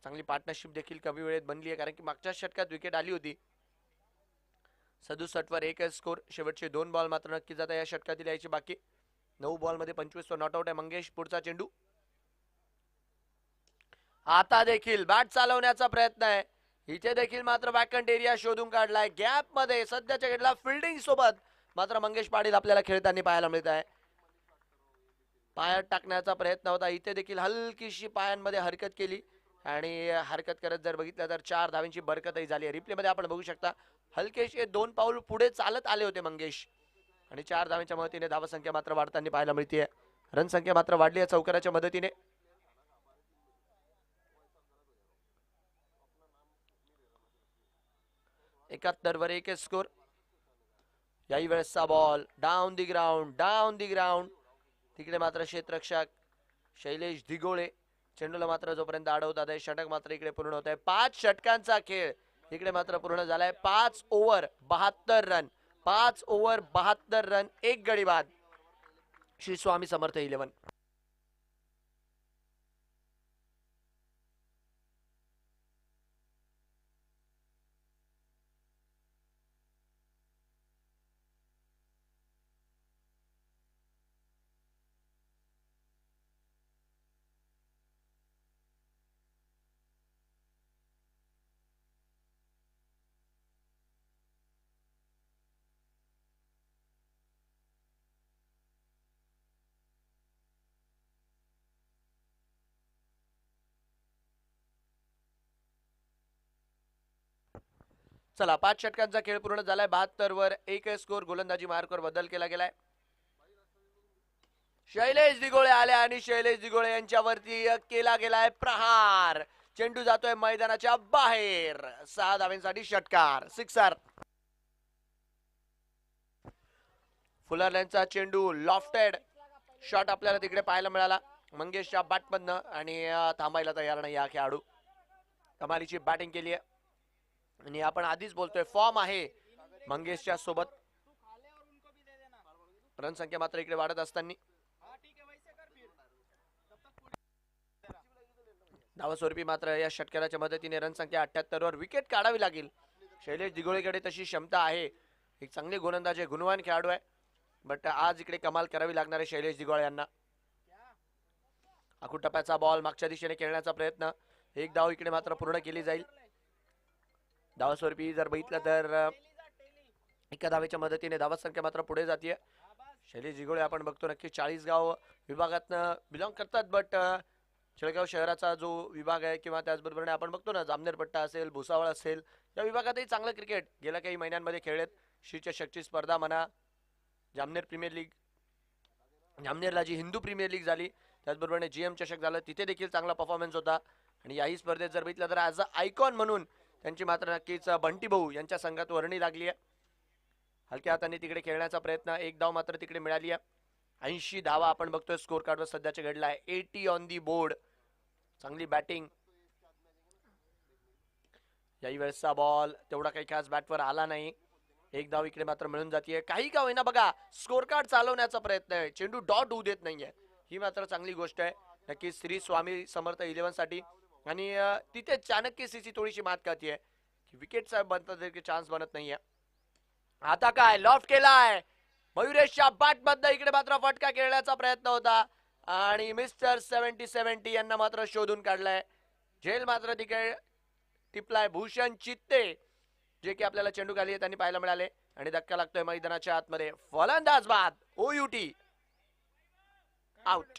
चांगली पार्टनरशिप देखील कमी वेळेत बनली आहे, कारण की मागच्या षटकात विकेट आली होती. 67 वर 1 स्कोर. शेवटचे 2 बॉल मात्र नक्कीच आता या षटकातील यायची बाकी. 9 बॉल मध्ये 25 वर नॉट आउट आहे मंगेश. पुढचा चेंडू आता देखील बॅट चालवण्याचा प्रयत्न आहे. इथे देखील मात्र वॅकंट एरिया शोधून काढलाय. गॅप मध्ये सध्याच्या घडला फिल्डिंग सोबत मात्र मंगेश पाटील आपल्याला खेळताना पाहायला मिळत आहे. पायात टाकण्याचा प्रयत्न होता, इथे देखील हलकीशी पायांमध्ये हरकत केली आणि हरकत करत जर बघितलं तर 4 धावांची बरकतही झाली आहे. रिप्ले मध्ये आपण बघू शकता हलकेशे 2 पाऊल पुढे चालत आले होते मंगेश आणि 4 धावांच्या मदतीने धावसंख्या मात्र वाढताना पाहायला मिळते. रन संख्या मात्र वाढली आहे चौकाराच्या मदतीने. एकाहत्तर वर 1 स्कोर. याही वेळेसचा बॉल डाऊन दी ग्राउंड. तिकडे मात्र क्षेत्ररक्षक शैलेश दिगोळे चेंडूला मात्र जोपर्यंत अडवतात आहे. षटक मात्र इकडे पूर्ण होत आहे. 5 षटकांचा खेळ इकडे मात्र पूर्ण झालाय. 5 ओव्हर 72 रन, 5 ओव्हर 72 रन, 1 गडी बाद. श्री स्वामी समर्थ 11. चला 5 षटकांचा खेळ पूर्ण झालाय. 72 वर 1 स्कोर. गोलंदाजी मार्कवर बदल केला गेलाय. शैलेश दिगोळे आले आणि शैलेश दिगोळे यांच्यावरती केला गेलाय प्रहार. चेंडू जातोय मैदानाच्या बाहेर. 6 धावांसाठी षटकार, सिक्सर. फुलरलँडचा चेंडू लॉफ्टेड शॉट आपल्याला तिकडे पाहायला मिळाला मंगेशच्या बॅटमधनं आणि थांबायला तयार नाही हा खेळाडू. कमालीची बॅटिंग केली आहे आणि आपण आधीच बोलतोय फॉर्म आहे मंगेशच्या सोबत. रन संख्या मात्र इकडे वाढत असताना धावस्वरूपी मात्र या षटकाराच्या मदतीने रन संख्या 78 वर विकेट काढावी लागेल. शैलेश दिगोळेकडे तशी क्षमता आहे, एक चांगले गोलंदाज आहे, गुणवान खेळाडू आहे, बट आज इकडे कमाल करावी लागणार आहे शैलेश दिगोळे यांना. आखूड टप्प्याचा बॉल मागच्या दिशेने खेळण्याचा प्रयत्न. 1 धाव इकडे मात्र पूर्ण केली जाईल. धावस्वरूपी जर बघितलं तर एका धावेच्या मदतीने धावसंख्या मात्र पुढे जाते. शैलेश दिगोळे आपण बघतो नक्की 40 गाव विभागातनं बिलॉंग करतात, बट शेळगाव शहराचा जो विभाग आहे किंवा त्याचबरोबर आपण बघतो ना जामनेर पट्टा असेल, भुसावळ असेल, या विभागातही चांगलं क्रिकेट गेल्या काही महिन्यांमध्ये खेळलेत. श्री चषकची स्पर्धा म्हणा, जामनेर प्रीमियर लीग, जामनेरला जी हिंदू प्रीमियर लीग झाली, त्याचबरोबर GM चषक झालं, तिथे देखील चांगला परफॉर्मन्स होता. आणि याही स्पर्धेत जर बघितलं तर ॲज अ आयकॉन म्हणून त्यांची मात्र नक्कीच बंटी भाऊ यांच्या संघात वर्णी लागली आहे. हलक्या हाताने तिकडे खेळण्याचा प्रयत्न. 1 धाव मात्र तिकडे मिळाली आहे. 80 धावा आपण बघतोय स्कोर कार्डवर सध्याच्या घडला आहे. 80 ऑन दी बोर्ड. चांगली बॅटिंग. याही वेळेसचा बॉल तेवढा काही खास बॅटवर आला नाही. 1 धाव इकडे मात्र मिळून जाते. काही का होईना बघा स्कोर कार्ड चालवण्याचा प्रयत्न आहे, चेंडू डॉट होऊ देत नाहीये, ही मात्र चांगली गोष्ट आहे नक्की श्री स्वामी समर्थ 11 साठी. आणि तिथे चाणक्य सीची थोडीशी मात खाती आहे की विकेटचा बनतात चान्स बनत नाहीये. आता काय लॉफ्ट केलाय मयुरेशच्या बॅट मधनं, इकडे मात्र फटका खेळण्याचा प्रयत्न होता आणि मिस्टर 70-70 यांना मात्र शोधून काढलाय. झेल मात्र तिकडे टिपलाय भूषण चित्ते, जे की आपल्याला चेंडू खाली त्यांनी पाहायला मिळाले आणि धक्का लागतोय मैदानाच्या आतमध्ये. फलंदाज बाद, ओयूटी आउट.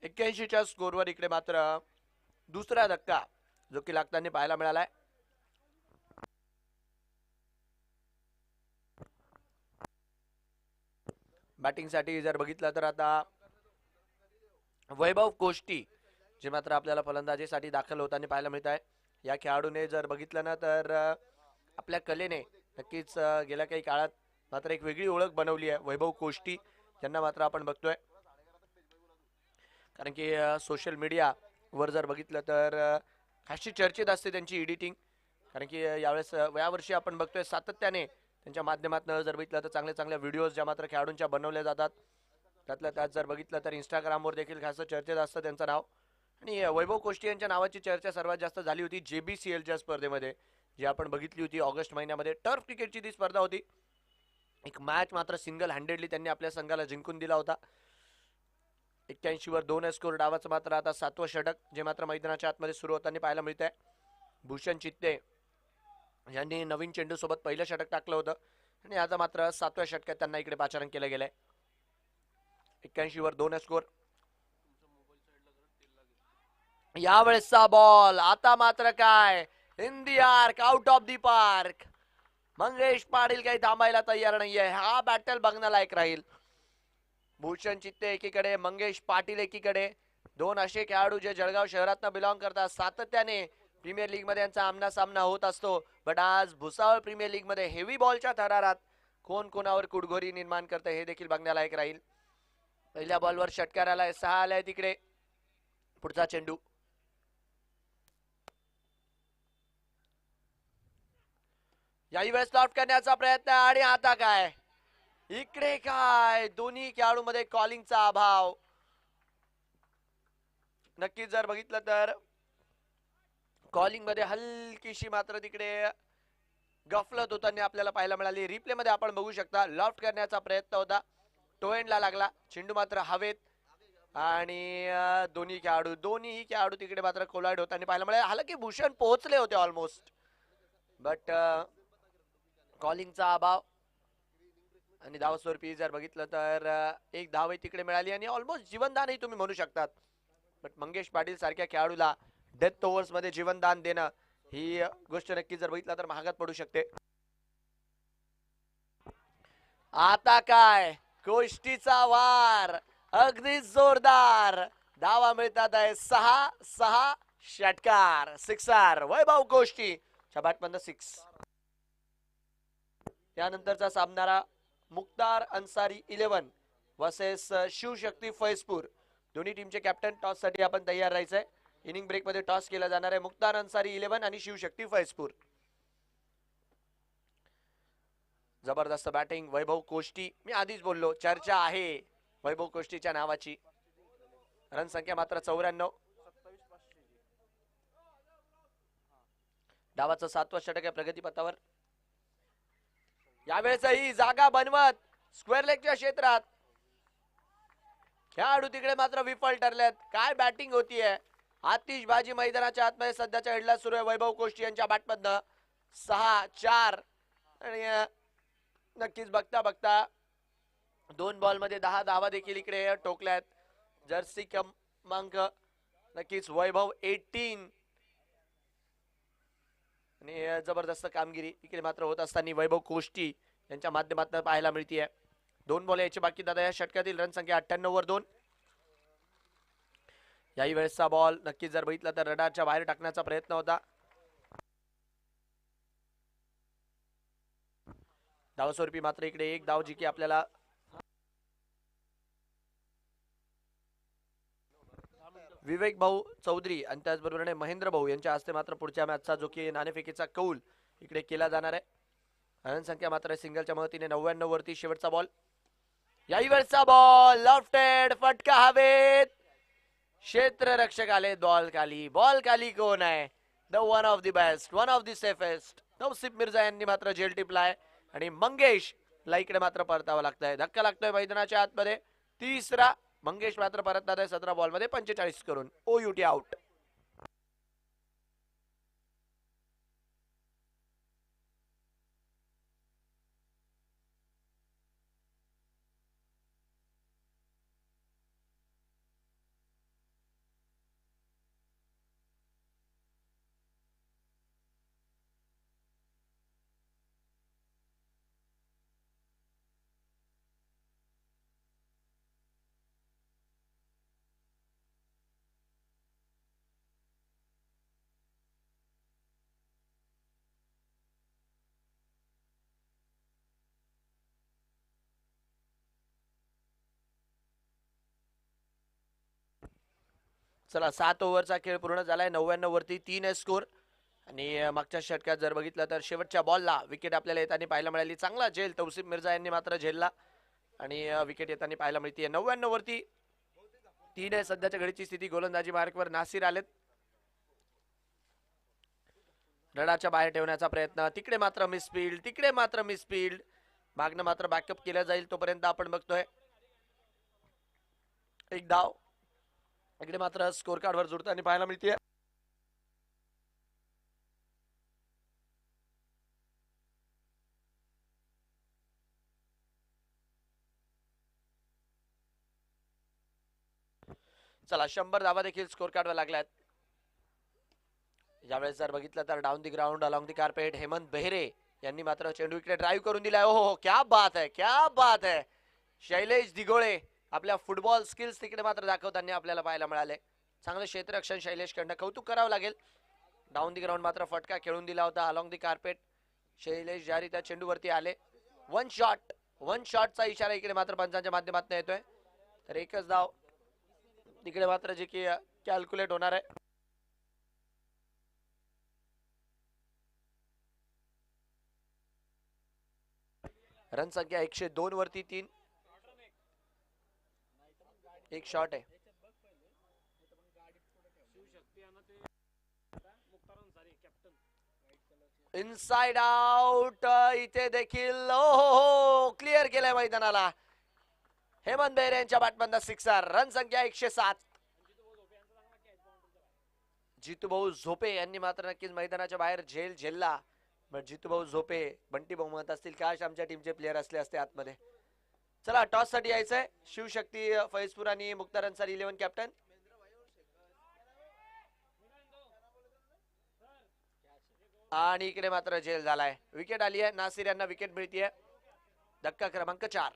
81च्या स्कोरवर इकडे मात्र दुसरा धक्का जो की लागताना पाहायला मिळालाय. बॅटिंग साठी जर बघितलं तर आता वैभव कोष्टी जे मात्र आपल्याला फलंदाजीसाठी दाखल होताना पाहायला मिळत आहे. या खेळाडूने जर बघितलं ना तर आपल्या कलेने नक्कीच गेल्या काही काळात मात्र एक वेगळी ओळख बनवली आहे. वैभव कोष्टी ज्यांना मात्र आपण बघतोय, कारण की सोशल मीडियावर जर बघितलं तर खाशी चर्चेत असते त्यांची एडिटिंग. कारण की यावर्षी आपण बघतोय सातत्याने त्यांच्या माध्यमातून जर बघितलं तर चांगले चांगले व्हिडिओज ज्या मात्र खेळाडूंच्या बनवल्या जातात. त्यातल्या त्यात जर बघितलं तर इंस्टाग्रामवर देखील खास चर्चेत असतं त्यांचं नाव. आणि वैभव कोष्टी यांच्या नावाची चर्चा सर्वात जास्त झाली होती JBCLच्या स्पर्धेमध्ये, जी आपण बघितली होती ऑगस्ट महिन्यामध्ये. टर्फ क्रिकेटची ती स्पर्धा होती. एक मॅच मात्र सिंगल हँडेडली त्यांनी आपल्या संघाला जिंकून दिला होता. 81वर 2 स्कोर. डावाचं मात्र आता 7वं षटक जे मात्र मैदानाच्या आतमध्ये सुरू होताना पाहायला मिळत आहे. भूषण चित्ते यांनी नवीन चेंडू सोबत पहिलं षटक टाकलं होतं आणि आता मात्र 7व्या षटकात त्यांना इकडे पाचारण केलं गेलंय. 81वर 2 स्कोर. यावेळेसचा बॉल आता मात्र काय in the arc, out of the park. Mangesh Patil काही थांबायला तयार नाहीये. हा बॅटल बघण्यालायक राहील. भूषण चित्ते एकीकडे, मंगेश पाटील एकीकडे. दोन असे खेळाडू जे जळगाव शहरातनं बिलॉंग करतात. सातत्याने प्रीमियर लीग मध्ये यांचा आमना सामना होत असतो. बट आज भुसावळ प्रीमियर लीग मध्ये हेवी बॉलच्या थरारात कोण कोणावर कुडघोरी निर्माण करते हे देखील बघण्यालायक राहील. पहिल्या बॉलवर षटकार आलाय, 6 आलाय तिकडे. पुढचा चेंडू याही वेळेस लॉफ्ट करण्याचा प्रयत्न आणि आता काय इकडे काय दोन्ही खेळाडू मध्ये कॉलिंगचा अभाव. नक्कीच जर बघितलं तर कॉलिंग मध्ये हलकीशी मात्र तिकडे गफलत होताना आपल्याला पाहायला मिळाली. रिप्ले मध्ये आपण बघू शकता लॉफ्ट करण्याचा प्रयत्न होता, टोएंडला लागला. चेंडू मात्र हवेत आणि दोन्ही खेळाडू तिकडे मात्र कोलाइड होताना पाहायला मिळाले. हालांकी भूषण पोहोचले होते ऑलमोस्ट, बट कॉलिंगचा अभाव. आणि धावस्वरूपी जर बघितलं तर एक धाव तिकडे मिळाली आणि ऑलमोस्ट जीवनदानही तुम्ही म्हणू शकतात. बट मंगेश पाटील सारख्या खेळाडूला डेथ ओव्हर्स मध्ये जीवनदान देणं ही गोष्ट नक्की जर बघितलं तर महागात पडू शकते. आता काय कोष्टीचा वार अगदी जोरदार. धावा मिळतात आहे 6 षटकार, सिक्सर. वैभव कोष्टीच्या बॅटमधनं 6. त्यानंतरचा सामनारा मुख्तार अन्सारी 11 वर्सेस शिवशक्ती फैजपूर. दोन्ही टीमचे कॅप्टन टॉस साठी आपण तयार राहायचंय. इनिंग ब्रेक मध्ये टॉस केला जाणार आहे. मुख्तार अन्सारी 11 आणि शिवशक्ती फैजपूर. जबरदस्त बॅटिंग वैभव कोष्टी. मी आधीच बोललो चर्चा आहे वैभव कोष्टीच्या नावाची. रन संख्या मात्र 94. डावाचं 7वं षटक आहे प्रगतीपथावर. यावेळेसही जागा बनवत स्क्वेअर लेगच्या क्षेत्रात खेळाडू तिकडे मात्र विफल ठरलेत. काय बॅटिंग होतीये. आतिषबाजी मैदानाच्या आतमध्ये सध्याच्या हेडला सुरू आहे. वैभव कोष्टी यांच्या बॅटमधनं 6-4 आणि नक्कीच बघता बघता 2 बॉल मध्ये 10 धावा देखील इकडे ठोकल्यात. जर्सी क्रमांक नक्कीच वैभव 18 आणि जबरदस्त कामगिरी इकडे मात्र होत असताना वैभव कोष्टी यांच्या माध्यमातून पाहायला मिळतीये. 2 बॉल यायचे बाकी दादा या षटकातील. रन संख्या 98वर 2. याही वेळेसचा बॉल नक्कीच जर बघितलं तर रडारच्या बाहेर टाकण्याचा प्रयत्न होता. धावस्वरूपी मात्र इकडे एक धाव जी की आपल्याला विवेक भाऊ चौधरी आणि त्याचबरोबर महेंद्र भाऊ यांच्या हस्ते मात्र पुढच्या मॅचचा जो की नाणेफेकीचा कौल इकडे केला जाणार आहे। रन संख्या मात्र सिंगलच्या मदतीने 99 वरती शेवटचा बॉल, याही वेळचा बॉल लॉफ्टेड, फटका हवेत, क्षेत्ररक्षक आले बॉल खाली कोण आहे? The one of the best, one of the safest Tausif Mirza यांनी मात्र झेल टिपलाय आणि मंगेश ला इकडे मात्र परतावं लागतंय। धक्का लागतोय मैदानाच्या आतमध्ये, तिसरा मंगेश मात्र परतणार आहे 17 बॉल मध्ये 45 करून। OUT out. चला 7 ओव्हरचा खेळ पूर्ण झालाय, 99 वरती 3 आहे स्कोर। आणि मागच्या षटकात जर बघितलं तर शेवटच्या बॉलला विकेट आपल्याला येताना पाहायला मिळाली, चांगला झेल तौसिफ मिर्झा यांनी मात्र झेलला आणि विकेट येताना पाहायला मिळते। 99 वरती 3 आहे सध्याच्या घडीची स्थिती। गोलंदाजी मार्कवर नासिर आलेत, रडाच्या बाहेर ठेवण्याचा प्रयत्न, तिकडे मात्र मिसफील्ड, मागणं मात्र बॅकअप केलं जाईल तोपर्यंत आपण बघतोय एक धाव इकडे मात्र स्कोर कार्ड वर जुळताना पाहायला मिळते। चला 100 धावा देखील स्कोर कार्ड वर लागल्यात। यावेळेस जर बघितलं तर down the ground along the carpet Hemant Behere यांनी मात्र चेंडू इकडे ड्राईव्ह करून दिलाय। हो क्या बात है, शैलेश दिघोळे आपल्या फुटबॉल स्किल्स तिकडे मात्र दाखवताना आपल्याला पाहायला मिळाले। चांगलं क्षेत्ररक्षण शैलेश कडनं, कौतुक करावं लागेल। डाऊन दी ग्राउंड मात्र फटका खेळून दिला होता अलॉंग दी कार्पेट। शैलेश ज्यारी त्या चेंडूवरती आले, वन शॉटचा इशारा इकडे मात्र पंचांच्या माध्यमातून येतोय, तर एकच धाव तिकडे मात्र जे की कॅल्क्युलेट होणार आहे। रन संख्या 102 वरती 3, एक शॉट आहे। इनसाइड आउट इथे देखील हो क्लिअर केलंय मैदानाला हेमंत बेहरे यांच्या बॅटमधनं सिक्सर। रन संख्या 107। जितूभाऊ झोपे यांनी मात्र नक्कीच मैदानाच्या बाहेर झेलला। जितूभाऊ झोपे, बंटी भाऊ म्हणत असतील काश आमच्या टीमचे प्लेअर असले असते आतमध्ये। चला टॉस साठी यायचंय शिवशक्ती फैजपूर आणि मुक्तार अन्सारी 11 कॅप्टन। आणि इकडे मात्र झेल झालाय, विकेट आली आहे, नासिर यांना विकेट मिळतीये। धक्का क्रमांक 4।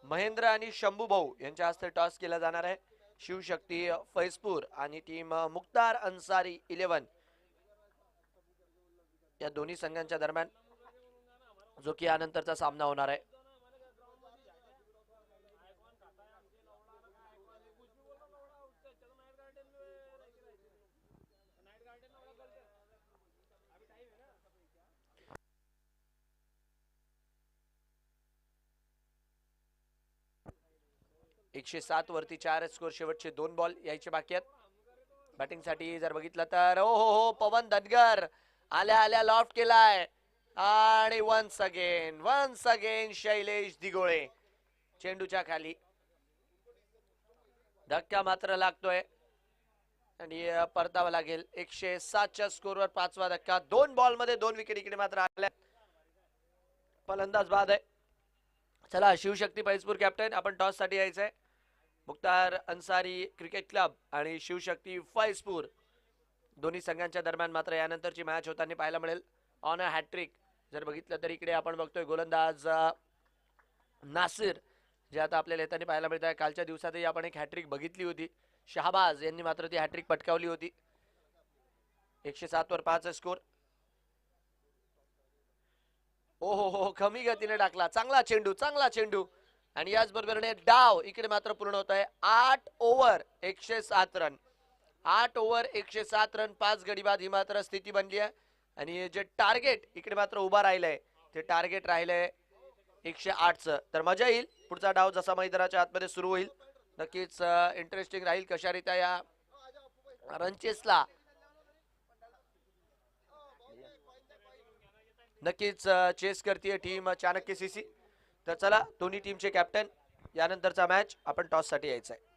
महेंद्र आणि शंभू भाऊ यांच्या हस्ते टॉस केला जाणार आहे। शिवशक्ती फैजपूर आणि टीम मुक्तार अन्सारी 11 या दोन्ही संघांच्या दरम्यान जो की यानंतरचा सामना होणार आहे। एकशे 7 वरती 4 स्कोर, शेवटचे 2 बॉल यायचे बाकी आहेत। बॅटिंग साठी जर बघितलं तर हो पवन धनगर आल्या लॉफ्ट केलाय आणि वन्स अगेन शैलेश दिघोळे चेंडूच्या खाली, धक्का मात्र लागतोय आणि परतावा लागेल। 107च्या स्कोरवर 5वा धक्का, 2 बॉल मध्ये 2 विकेट इकडे मात्र आल्या, फलंदाज बाद आहे। चला शिवशक्ती फैजपूर कॅप्टन, आपण टॉस साठी यायचंय। मुक्तार अन्सारी क्रिकेट क्लब आणि शिवशक्ती फैजपूर दोन्ही संघांच्या दरम्यान मात्र यानंतरची मॅच होताना पाहायला मिळेल ऑन अ हॅट्रिक। जर बघितलं तर इकडे आपण बघतोय गोलंदाज नासिर जे आता आपल्याला येताना पाहायला मिळत आहे। कालच्या दिवसातही आपण एक हॅट्रिक बघितली होती, शहाबाज यांनी मात्र ती हॅट्रिक पटकावली होती। 107 वर 5 स्कोर। हो हो हो, कमी गतीने टाकला. चांगला चेंडू, चांगला चेंडू. आणि याच बरोबरीने डाव इकडे मात्र पूर्ण होत आहे. 8 ओव्हर 107 रन. 8 ओव्हर 107 रन, 5 गडी बाद, ही मात्र स्थिती बनली आहे. आणि जे टार्गेट इकडे मात्र उभा राहिलंय, ते टार्गेट राहिलंय 108चं. तर मजा येईल पुढचा डाव जसा मैदानाच्या आतमध्ये सुरू होईल. नक्कीच इंटरेस्टिंग राहील कशारित्या या रनचेसला नक्कीच चेस करते टीम चाणक्य सीसी. तर चला, दोन्ही टीमचे कॅप्टन यानंतरचा मॅच आपण टॉस साठी यायचा आहे.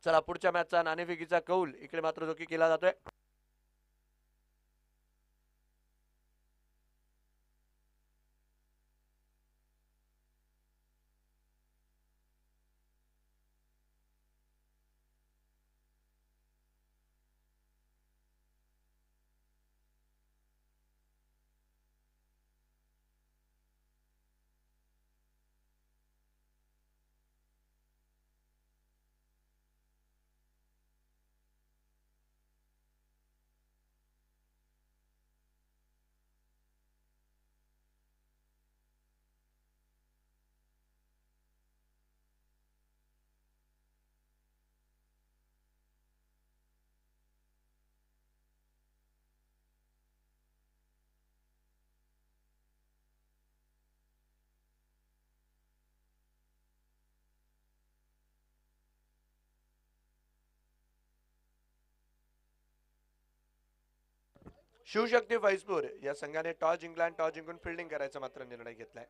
चला, पुढच्या मॅचचा नाणेफेकीचा कौल इकडे मात्र जो की केला जातोय. शिवशक्ती फैजपूर या संघाने टॉस जिंकला आणि टॉस जिंकून फिल्डिंग करायचा मात्र निर्णय घेतलाय.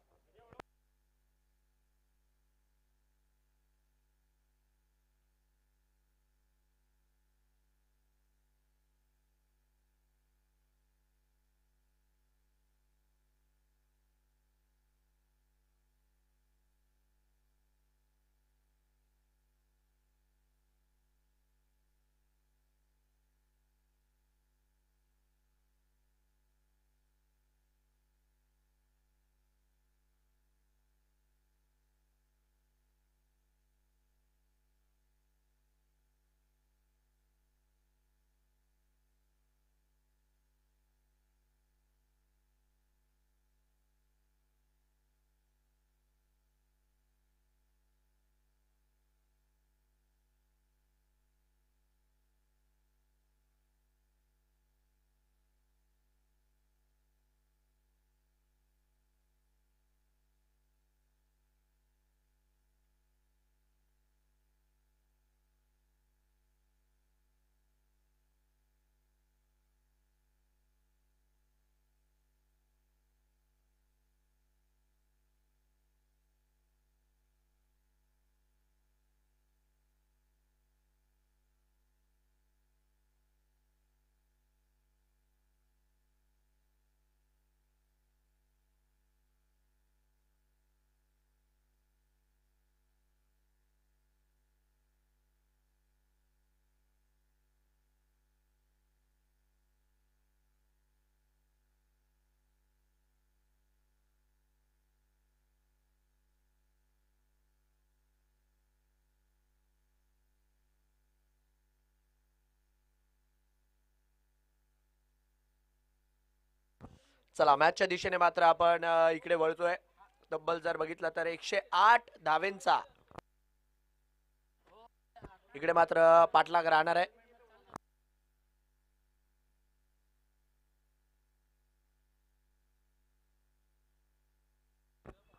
चला मॅचच्या दिशेने मात्र आपण इकडे वळतोय. तब्बल जर बघितलं तर 108 धावेंचा इकडे मात्र पाठलाग राहणार आहे.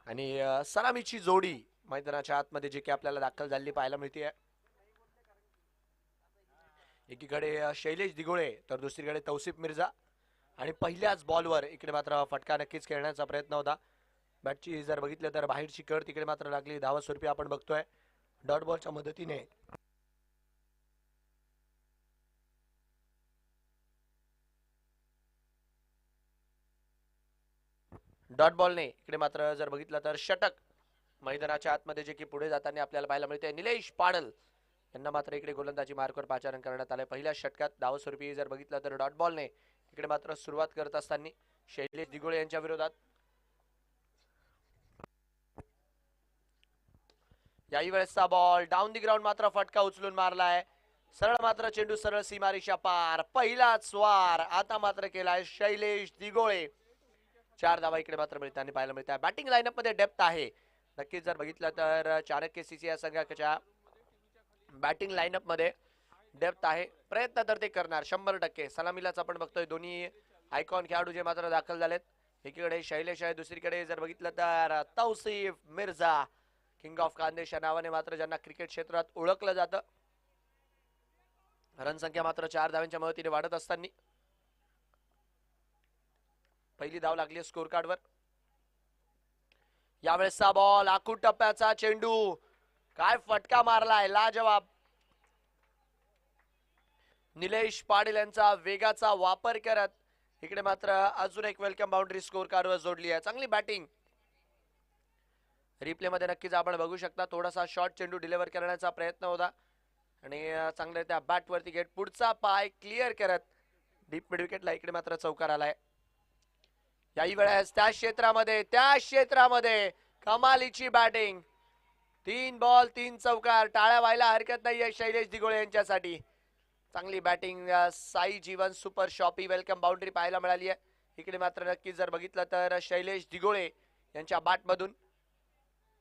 आणि सलामीची जोडी मैदानाच्या आतमध्ये जी की आपल्याला दाखल झालेली पाहायला मिळते. एकीकडे शैलेश दिघोळे तर दुसरीकडे तौसिफ मिर्झा. आणि पहिल्याच बॉलवर इकडे मात्र फटका नक्कीच खेळण्याचा प्रयत्न होता. बॅटची जर बघितलं तर बाहेरची कड तिकडे मात्र लागली. धावा स्वरूपी आपण बघतोय डॉट बॉलच्या मदतीने डॉट बॉलने इकडे मात्र जर बघितलं तर षटक मैदानाच्या आतमध्ये जे की पुढे जाताना आपल्याला पाहायला मिळते. निलेश पाडल यांना मात्र इकडे गोलंदाजी मार्कवर पाचारण करण्यात आले. पहिल्या षटकात धावस्वरूपी जर बघितलं तर डॉट बॉलने इकडे मात्र सुरुवात करत असताना शैलेश दिघोळे यांच्या विरोधात याही वेळेसचा बॉल डाऊन दी ग्राउंड मात्र फटका उचलून मारलाय. सरळ मात्र चेंडू सरळ सीमारेषा पार. पहिलाच वार आता मात्र केलाय शैलेश दिघोळे. 4 धावा इकडे मात्र मिळताना पाहायला मिळतात. बॅटिंग लाईनअप मध्ये डेप्थ आहे. नक्कीच जर बघितलं तर चाणक्य सीसीआय संघाच्या बॅटिंग लाईनअप मध्ये डेप्थ आहे. प्रयत्न तर ते करणार 100%. सलामीलाच आपण बघतोय दोन्ही आयकॉन खेळाडू जे मात्र दाखल झालेत. एकीकडे शैलेश आहे, दुसरीकडे जर बघितलं तर तौसिफ मिर्झा. किंग ऑफ खानदेश या नावाने मात्र ज्यांना क्रिकेट क्षेत्रात ओळखलं जातं. रनसंख्या मात्र 4 धावांच्या मदतीने वाढत असताना पहिली धाव लागली स्कोर कार्डवर. यावेळेसचा बॉल आखूड टप्प्याचा चेंडू. काय फटका मारलाय लाजवाब. निलेश पाटील यांचा वेगाचा वापर करत इकडे मात्र अजून एक वेलकम बाउंड्री स्कोर कार्डवर जोडली आहे. चांगली बॅटिंग. रिप्ले मध्ये नक्कीच आपण बघू शकता थोडासा शॉर्ट चेंडू डिलिव्हर करण्याचा प्रयत्न होता आणि चांगल्या त्या बॅट वरती गेट पुढचा पाय क्लिअर करत डीप मिड विकेटला इकडे मात्र चौकार आलाय. याही वेळेस त्या क्षेत्रामध्ये कमालीची बॅटिंग. 3 बॉल 3 चौकार. टाळ्या व्हायला हरकत नाहीये शैलेश दिघोळे यांच्यासाठी. चांगली बॅटिंग. साई जीवन सुपर शॉपी वेलकम बाउंड्री पाहायला मिळाली आहे. इकडे मात्र नक्कीच जर बघितलं तर शैलेश दिघोळे यांच्या बॅट मधून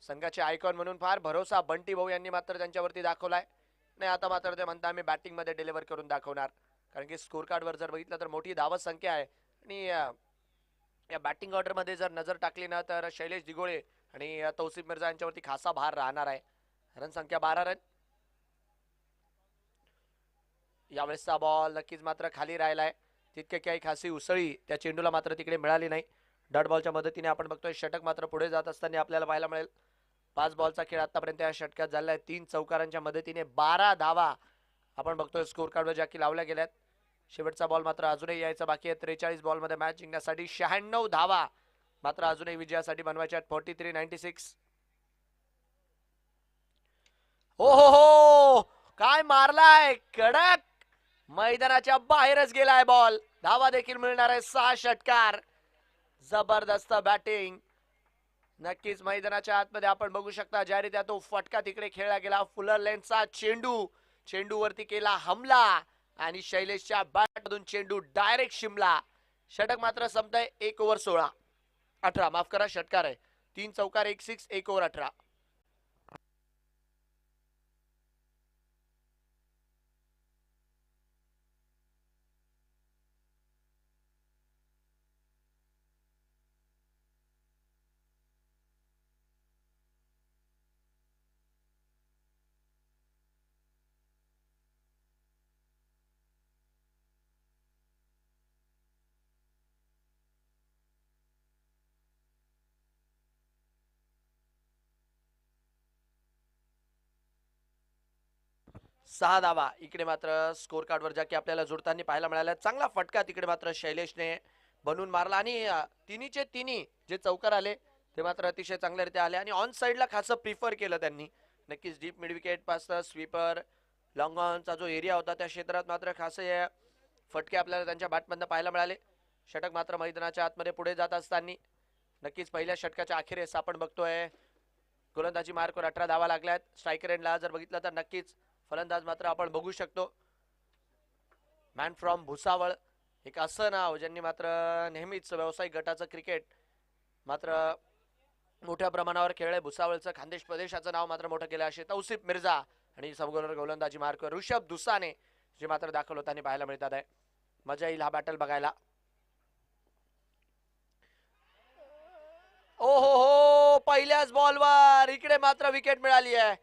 संघाचे आयकॉन म्हणून फार भरोसा बंटी भाऊ यांनी मात्र त्यांच्यावरती दाखवलाय. नाही आता मात्र ते म्हणता आम्ही बॅटिंग मध्ये डिलिव्हर करून दाखवणार. कारण की स्कोर कार्ड वर जर बघितलं तर मोठी धावत संख्या आहे आणि या बॅटिंग ऑर्डर मध्ये जर नजर टाकली ना तर शैलेश दिघोळे आणि तौसिफ मिर्झा यांच्यावरती खासा भार राहणार आहे. रन संख्या 12 रन. यावेळेसचा बॉल नक्कीच मात्र खाली राहिलाय. तितके काही खासी उसळी त्या चेंडूला मात्र तिकडे मिळाली नाही. डॉट बॉलच्या मदतीने आपण बघतोय षटक मात्र पुढे जात असताना आपल्याला पाहायला मिळेल. 5 बॉलचा खेळ आतापर्यंत या षटकात झालाय. 3 चौकारांच्या मदतीने 12 धावा आपण बघतोय स्कोर कार्डवर ज्या की लावल्या गेल्यात. शेवटचा बॉल मात्र अजूनही यायचा बाकी आहे. 43 बॉल मध्ये मॅच जिंकण्यासाठी 96 धावा मात्र अजूनही विजयासाठी बनवायच्या. 43-96. हो हो हो काय मारलाय कडक. मैदानाच्या बाहेरच गेलाय बॉल. धावा देखील मिळणार आहे. 6 षटकार. जबरदस्त बॅटिंग. नक्कीच मैदानाच्या आतमध्ये आपण बघू शकता ज्या रीत्या तो फटका तिकडे खेळला गेला. फुलर लेनचा चेंडूवरती केला हमला आणि शैलेशच्या बॅट मधून चेंडू डायरेक्ट शिमला. षटक मात्र संपतंय 1 ओव्हर 16 18 माफ करा षटकार आहे. 3 चौकार 1 सिक्स 1 ओव्हर 18. सहा धावा इकडे मात्र स्कोर कार्डवर ज्या की आपल्याला जोडताना पाहायला मिळाल्या. चांगला फटका तिकडे मात्र शैलेशने बनवून मारला आणि तिन्हीचे तिन्ही जे चौकार आले ते मात्र अतिशय चांगल्यारीत्या आले आणि ऑन साईडला खासं प्रिफर केलं त्यांनी. नक्कीच डीप मिड विकेट पासून स्वीपर लॉंग ऑनचा जो एरिया होता त्या क्षेत्रात मात्र खासे फटके आपल्याला त्यांच्या बॅटमधनं पाहायला मिळाले. षटक मात्र मैदानाच्या आतमध्ये पुढे जात असताना नक्कीच पहिल्या षटकाच्या अखेरीस आपण बघतोय गोलंदाजी मार्कवर 18 धावा लागल्यात. स्ट्रायकर एंडला जर बघितलं तर नक्कीच फलंदाज मात्र आपण बघू शकतो मॅन फ्रॉम भुसावळ एक असं नाव ज्यांनी मात्र नेहमीच व्यावसायिक गटाचं क्रिकेट मात्र मोठ्या प्रमाणावर खेळले, भुसावळचं खानदेश प्रदेशाचं नाव मात्र मोठं केलं असे तौसिफ मिर्झा आणि सबगोलर गोलंदाजी मार्कवर ऋषभ दुसाने जे मात्र दाखल होताना पाहायला मिळतात आहे. मजा येईल हा बॅटल बघायला. ओ हो, पहिल्याच बॉलवर इकडे मात्र विकेट मिळाली आहे.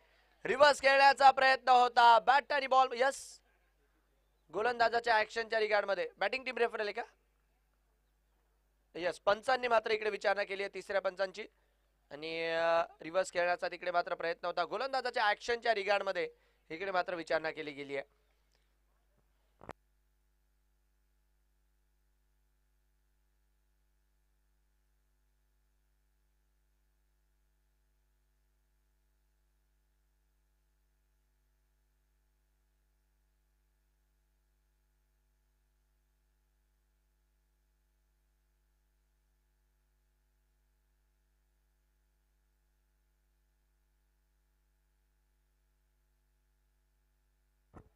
रिव्हर्स खेळण्याचा प्रयत्न होता, बॅट आणि बॉल. यस, गोलंदाजाच्या ऍक्शनच्या रिगार्डमध्ये बॅटिंग टीम रेफरल आहे का? यस, पंचांनी मात्र इकडे विचारणा केली आहे, तिसऱ्या पंचांची, आणि रिव्हर्स खेळण्याचा तिकडे मात्र प्रयत्न होता. गोलंदाजाच्या ऍक्शनच्या रिगार्डमध्ये इकडे मात्र विचारणा केली गेली आहे.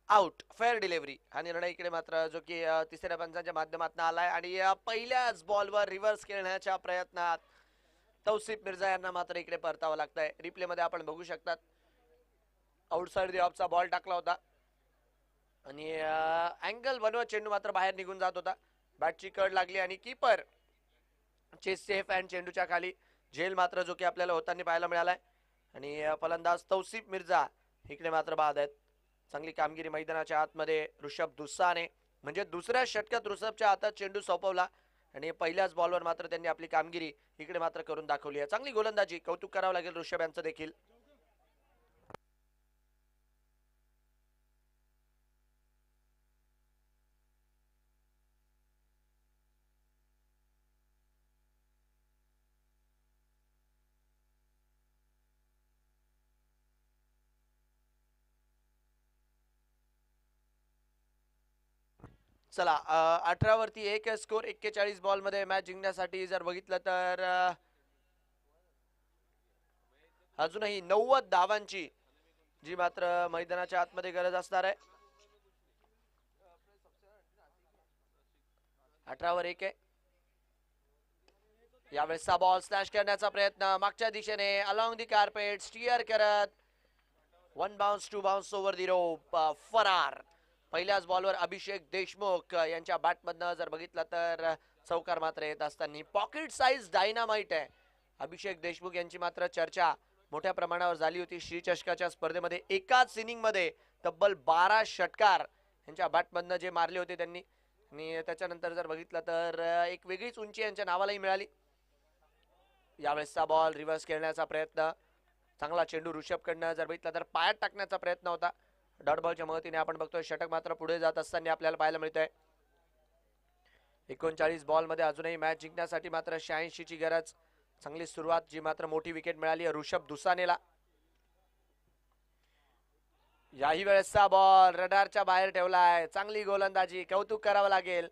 आउट, फेअर डिलिव्हरी हा निर्णय इकडे मात्र जो की तिसऱ्या पंचांच्या माध्यमातून आलाय, आणि पहिल्याच बॉलवर रिव्हर्स खेळण्याच्या प्रयत्नात तौसिफ मिर्झा यांना मात्र इकडे परतावं लागतंय. रिप्ले मध्ये आपण बघू शकतात, आउटसाइड दी ऑफचा बॉल टाकला होता आणि अँगल बनवत चेंडू मात्र बाहेर निघून जात होता. बॅटची कड लागली आणि कीपर चेस सेफ अँड चेंडूच्या खाली झेल मात्र जो की आपल्याला होताना पाहायला मिळालाय, आणि फलंदाज तौसिफ मिर्झा इकडे मात्र बाद आहेत. चांगली कामगिरी मैदानाच्या आतमध्ये ऋषभ दुस्साने, म्हणजे दुसऱ्या षटकात ऋषभच्या हातात चेंडू सोपवला आणि पहिल्याच बॉलवर मात्र त्यांनी आपली कामगिरी इकडे मात्र करून दाखवली आहे. चांगली गोलंदाजी, कौतुक करावं लागेल ऋषभ यांचं देखील. चला, 18 वरती 1 स्कोर, 41 बॉल मध्ये मॅच जिंकण्यासाठी जर बघितलं तर अजूनही 90 धावांची जी मात्र मैदानाच्या आतमध्ये गरज असणार आहे. 18 वर 1 आहे. यावेळेसचा बॉल स्लॅश करण्याचा प्रयत्न मागच्या दिशेने अलॉंग दी कार्पेट स्टिअर करत, 1 बाउन्स 2 बाउन्स ओव्हर दी रोप, फरार. पहिल्याच बॉलवर अभिषेक देशमुख यांच्या बॅटमधनं जर बघितलं तर चौकार मात्र येत असताना पॉकेट साईज डायनामाइट आहे. अभिषेक देशमुख यांची मात्र चर्चा मोठ्या प्रमाणावर झाली होती श्रीचषकाच्या स्पर्धेमध्ये. एकाच इनिंग मध्ये तब्बल 12 षटकार यांच्या बॅटमधनं जे मारले होते त्यांनी, आणि त्याच्यानंतर जर बघितलं तर एक वेगळीच उंची यांच्या नावालाही मिळाली. यावेळेसचा बॉल रिव्हर्स खेळण्याचा प्रयत्न, चांगला चेंडू ऋषभकडनं जर बघितला तर पायात टाकण्याचा प्रयत्न होता. डॉट बॉलच्या मदतीने आपण बघतोय षटक मात्र पुढे जात असताना आपल्याला पाहायला मिळतंय. 39 बॉल मध्ये अजूनही मॅच जिंकण्यासाठी मात्र 86 ची गरज. चांगली सुरुवात, जी मात्र मोठी विकेट मिळाली ऋषभ दुसानेला. याही वेळेसचा बॉल रडारच्या बाहेर ठेवलाय. चांगली गोलंदाजी, कौतुक करावं लागेल.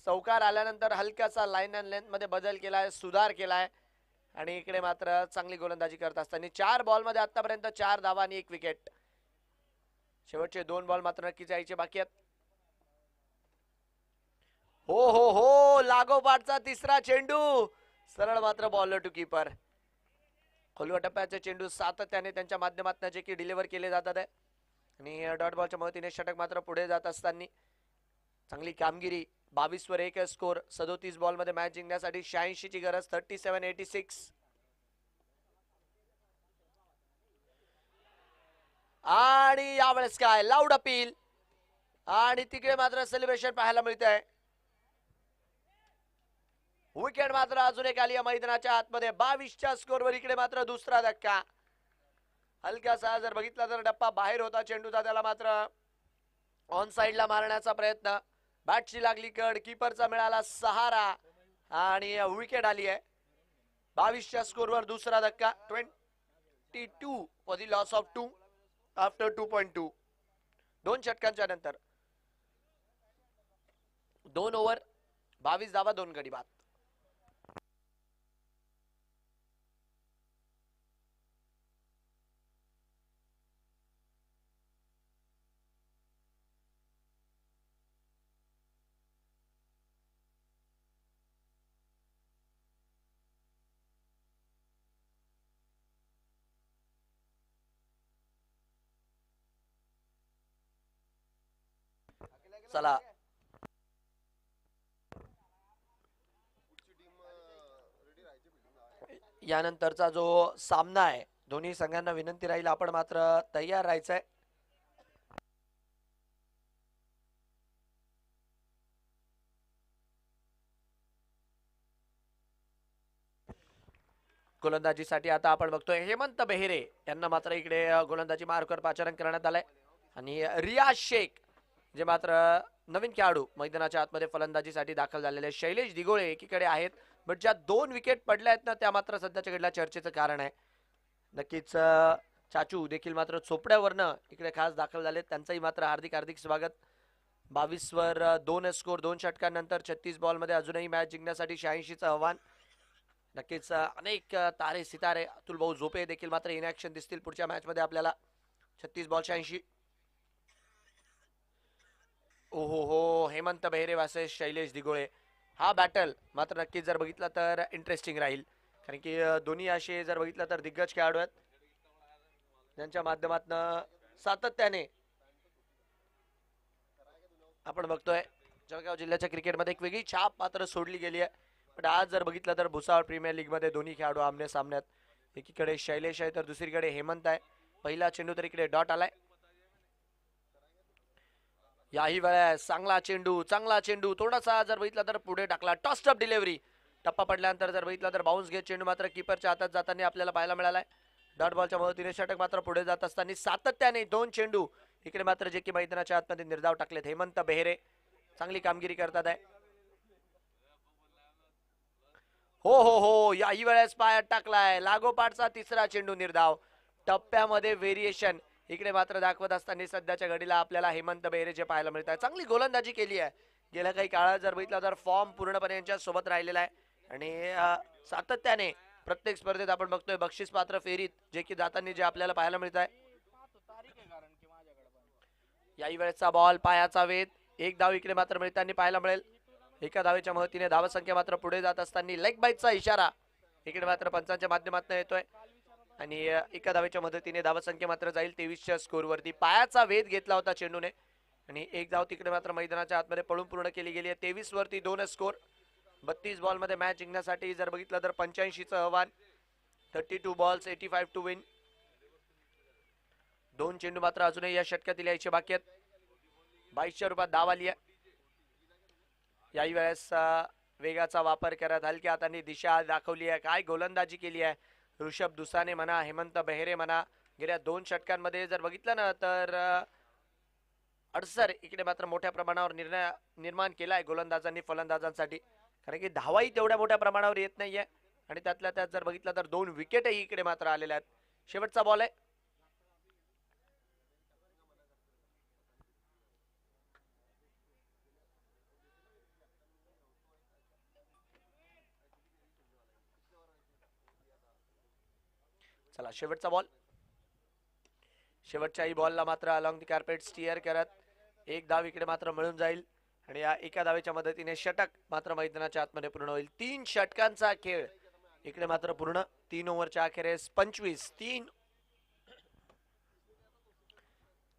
चौकार आल्यानंतर हलकासा लाईन अँड लेंथ मध्ये बदल केलाय, सुधार केलाय, आणि इकडे मात्र चांगली गोलंदाजी करत असताना 4 बॉल मध्ये आतापर्यंत 4 धावा आणि 1 विकेट. शेवटचे 2 बॉल मात्र नक्कीच यायचे बाकी आहेत. हो हो हो, लागोपाठचा तिसरा चेंडू, सरळ मात्र बॉलर टू कीपर. खोलवा टप्प्याचे चेंडू सातत्याने त्यांच्या माध्यमातून जे की डिलिव्हर केले जातात आहे, आणि डॉट बॉलच्या मदतीने षटक मात्र पुढे जात असताना चांगली कामगिरी. 22 वर 1 स्कोर, 37 बॉल मध्ये मॅच जिंकण्यासाठी 86 ची गरज. 37-86. आणि यावेळेस काय लाऊड अपील, आणि तिकडे मात्र सेलिब्रेशन पाहायला मिळत आहे. विकेट मात्र अजून एक आली मैदानाच्या आतमध्ये. 22च्या स्कोरवर इकडे मात्र दुसरा धक्का. हलकासा जर बघितला तर डप्पा बाहेर होता चेंडूचा, त्याला मात्र ऑन साइडला मारण्याचा प्रयत्न. बॅटची लागली कड, कीपरचा मिळाला सहारा, आणि विकेट आली आहे. 22च्या स्कोरवर दुसरा धक्का. 22 for the loss of 2 after 2.2. 2 षटकांच्या नंतर 2 ओव्हर 22 धावा 2 गडी बाद. चला यानंतरचा जो सामना आहे दोन्ही संघांना विनंती राहील आपण मात्र तयार राहायचंय. गोलंदाजीसाठी आता आपण बघतोय हेमंत बेहेरे यांना मात्र इकडे गोलंदाजी मार्कवर पाचारण करण्यात आलंय आणि रियाज शेख जे मात्र नवीन खेळाडू मैदानाच्या आतमध्ये फलंदाजीसाठी दाखल झालेले शैलेश दिगोळे एकीकडे आहेत. बट ज्या 2 विकेट पडल्या आहेत ना त्या मात्र सध्याच्या घडल्या चर्चेचं कारण आहे. नक्कीच चाचू देखील मात्र चोपड्यावरनं इकडे खास दाखल झाले, त्यांचंही मात्र हार्दिक हार्दिक स्वागत. 22 वर 2 स्कोर 2 षटकांनंतर 36 बॉलमध्ये अजूनही मॅच जिंकण्यासाठी 86चं आव्हान. नक्कीच अनेक तारे सितारे अतुल भाऊ झोपे देखील मात्र इन ऍक्शन दिसतील पुढच्या मॅच मध्ये आपल्याला. 36 बॉल 86. ओहो हो हेमंत बेहेरे वासे शैलेश दिगोळे हा बॅटल मात्र नक्कीच जर बघितलं तर इंटरेस्टिंग राहील, कारण की दोन्ही असे जर बघितलं तर दिग्गज खेळाडू आहेत ज्यांच्या माध्यमातून सातत्याने आपण बघतोय जळगाव जिल्ह्याच्या क्रिकेटमध्ये एक वेगळी छाप मात्र सोडली गेली आहे. पण आज जर बघितलं तर भुसावळ प्रीमियर लीग मध्ये दोन्ही खेळाडू आमने सामन्यात, एकीकडे शैलेश आहे तर दुसरीकडे हेमंत आहे. पहिला चेंडू तर इकडे डॉट आलाय. याही वेळेस चांगला चेंडू थोडासा जर बघितला तर पुढे टाकला. टॉस्टअप डिलिव्हरी टप्पा पडल्यानंतर जर बघितला तर बाउन्स घेत चेंडू मात्र कीपरच्या हातात जाताना आपल्याला पाहायला मिळालाय. डॉट बॉलच्या मदतीने षटक मात्र पुढे जात असताना सातत्याने 2 चेंडू इकडे मात्र जे की मैदानाच्या आतमध्ये निर्धाव टाकलेत. हेमंत बेहेरे चांगली कामगिरी करतात आहे. हो हो हो याही वेळेस पायात टाकलाय. लागोपाठचा तिसरा चेंडू निर्धाव. टप्प्यामध्ये व्हेरिएशन इकडे मात्र दाखवत असताना सध्याच्या घडीला आपल्याला हेमंत बेहेरे जे पाहायला मिळत आहे. चांगली गोलंदाजी केली आहे. गेल्या काही काळात जर बघितला तर फॉर्म पूर्णपणे यांच्या सोबत राहिलेला आहे आणि सातत्याने प्रत्येक स्पर्धेत आपण बघतोय बक्षीस पात्र फेरीत जे की जाताना जे आपल्याला पाहायला मिळत आहे. याही वेळेचा बॉल पायाचा वेध. एक धाव इकडे मात्र मिळताना पाहायला मिळेल. एका धावेच्या मदतीने धावसंख्या मात्र पुढे जात असताना लेग बाईटचा इशारा इकडे मात्र पंचांच्या माध्यमातून येतोय आणि एका धावेच्या मदतीने धावसंख्या मात्र जाईल 23च्या स्कोरवरती. पायाचा वेध घेतला होता चेंडूने आणि एक धाव तिकडे मात्र मैदानाच्या आतमध्ये पळून पूर्ण केली गेली आहे. 23 वरती 2 स्कोर. 32 बॉल मध्ये मॅच जिंकण्यासाठी जर बघितलं तर 85चं आव्हान. 32 बॉल्स 85 टू विन. 2 चेंडू मात्र अजूनही या षटकातील यायचे बाकी आहेत. 22च्या रूपात धाव आली आहे. याही वेळेस वेगाचा वापर करत हलक्या हातांनी दिशा दाखवली आहे. काय गोलंदाजी केली आहे ऋषभ दुसाने म्हणा हेमंत बेहेरे म्हणा. गेल्या 2 षटकांमध्ये जर बघितलं ना तर अडसर इकडे मात्र मोठ्या प्रमाणावर निर्माण केलाय गोलंदाजांनी फलंदाजांसाठी, कारण की धावाही तेवढ्या मोठ्या प्रमाणावर येत नाहीये आणि त्यातल्या त्यात जर बघितलं तर 2 विकेटही इकडे मात्र आलेल्या आहेत. शेवटचा बॉल आहे. चला शेवटचा बॉल. शेवटच्याही बॉलला मात्र अलॉंग दी कार्पेट स्टिअर करत एक धाव इकडे मात्र मिळून जाईल आणि या एका धावेच्या मदतीने षटक मात्र मैदानाच्या आतमध्ये पूर्ण होईल. 3 षटकांचा खेळ इकडे मात्र पूर्ण. 3 ओव्हरच्या अखेरीस 25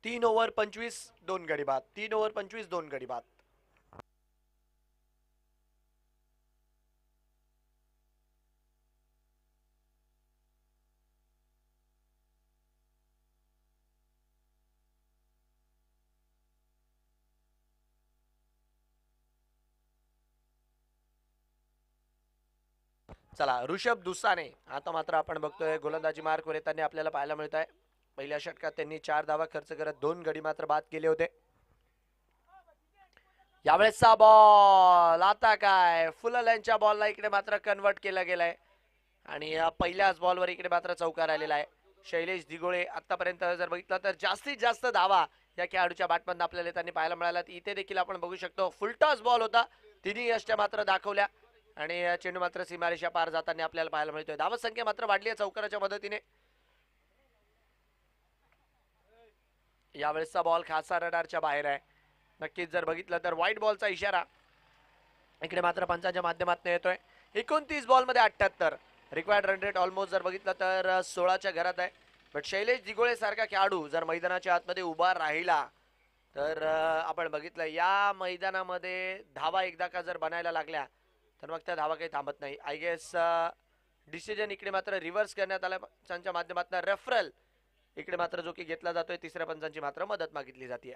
3 ओव्हर 25 2 गडी बाद. 3 ओव्हर 25 2 गडी बाद. चला ऋषभ दुसाने आता मात्र आपण बघतोय गोलंदाजी मार्कवर येताना आपल्याला पाहायला मिळत आहे. पहिल्या षटकात त्यांनी 4 धावा खर्च करत 2 गडी मात्र बाद केले होते. यावेळेसचा बॉल आता काय फुल लाईनच्या बॉलला इकडे मात्र कन्वर्ट केला गेलाय आणि पहिल्याच बॉलवर इकडे मात्र चौकार आलेला आहे. शैलेश दिगोळे आतापर्यंत जर बघितलं तर जास्तीत जास्त धावा या खेळाडूच्या बॅटमधून आपल्याला त्यांनी पाहायला मिळाला. इथे देखील आपण बघू शकतो फुलटॉस बॉल होता. तिन्ही यष्ट्या मात्र दाखवल्या आणि चेंडू मात्र सीमारेषा पार जाताना आपल्याला पाहायला मिळतोय. धावसंख्या मात्र वाढली आहे चौकाराच्या मदतीने. यावेळेसचा बॉल खासा रडारच्या बाहेर आहे. नक्कीच जर बघितलं तर व्हाईट बॉलचा इशारा इकडे मात्र पंचांच्या माध्यमातून येतोय. 29 बॉल मध्ये 78. रिक्वायर्ड रन रेट ऑलमोस्ट जर बघितलं तर 16च्या घरात आहे. बट शैलेश दिगोळे सारखा खेळाडू जर मैदानाच्या आतमध्ये उभा राहिला तर आपण बघितलं या मैदानामध्ये धावा एकदा का जर बनायला लागल्या तर मग त्या धावा काही थांबत नाही. आय गेस डिसिजन इकडे मात्र रिव्हर्स करण्यात आल्या पंचांच्या माध्यमातून. रेफरल इकडे मात्र जो की घेतला जातोय, तिसऱ्या पंचांची मात्र मदत मागितली जाते.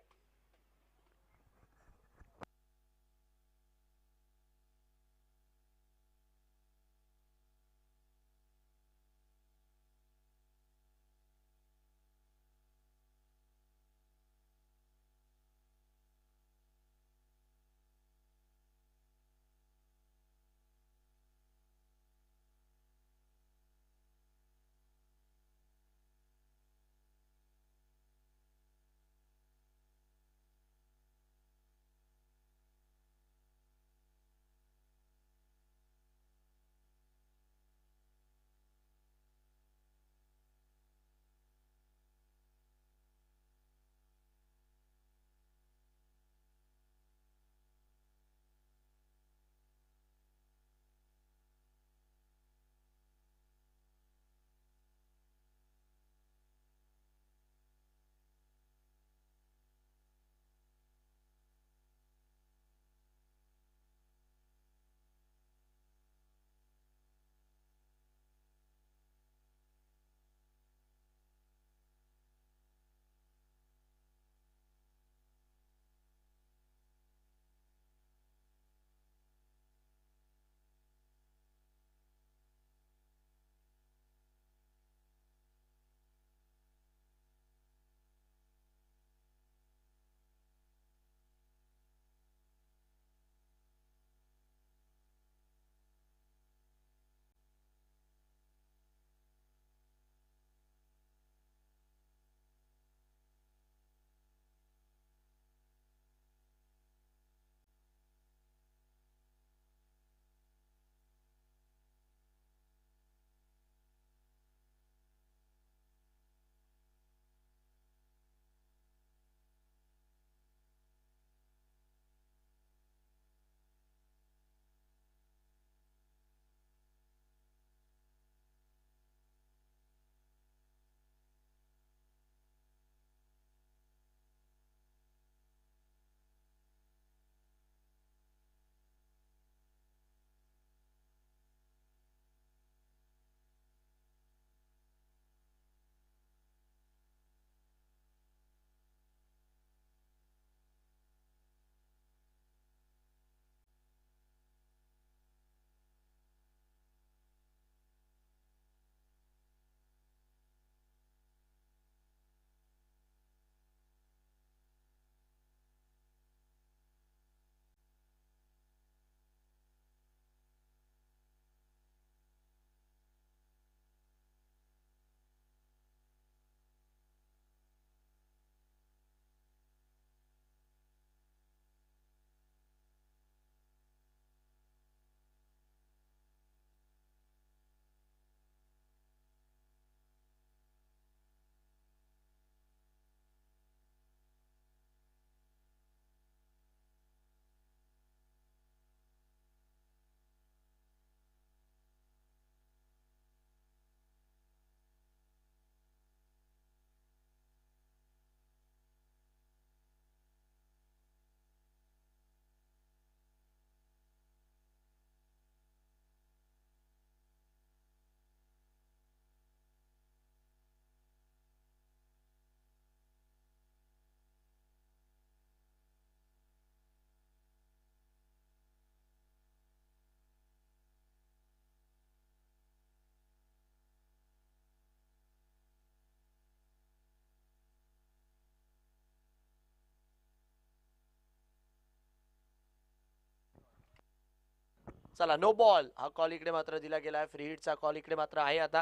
चला, नो बॉल हा कॉल इकडे मात्र दिला गेला आहे. फ्री हिटचा कॉल इकडे मात्र आहे. आता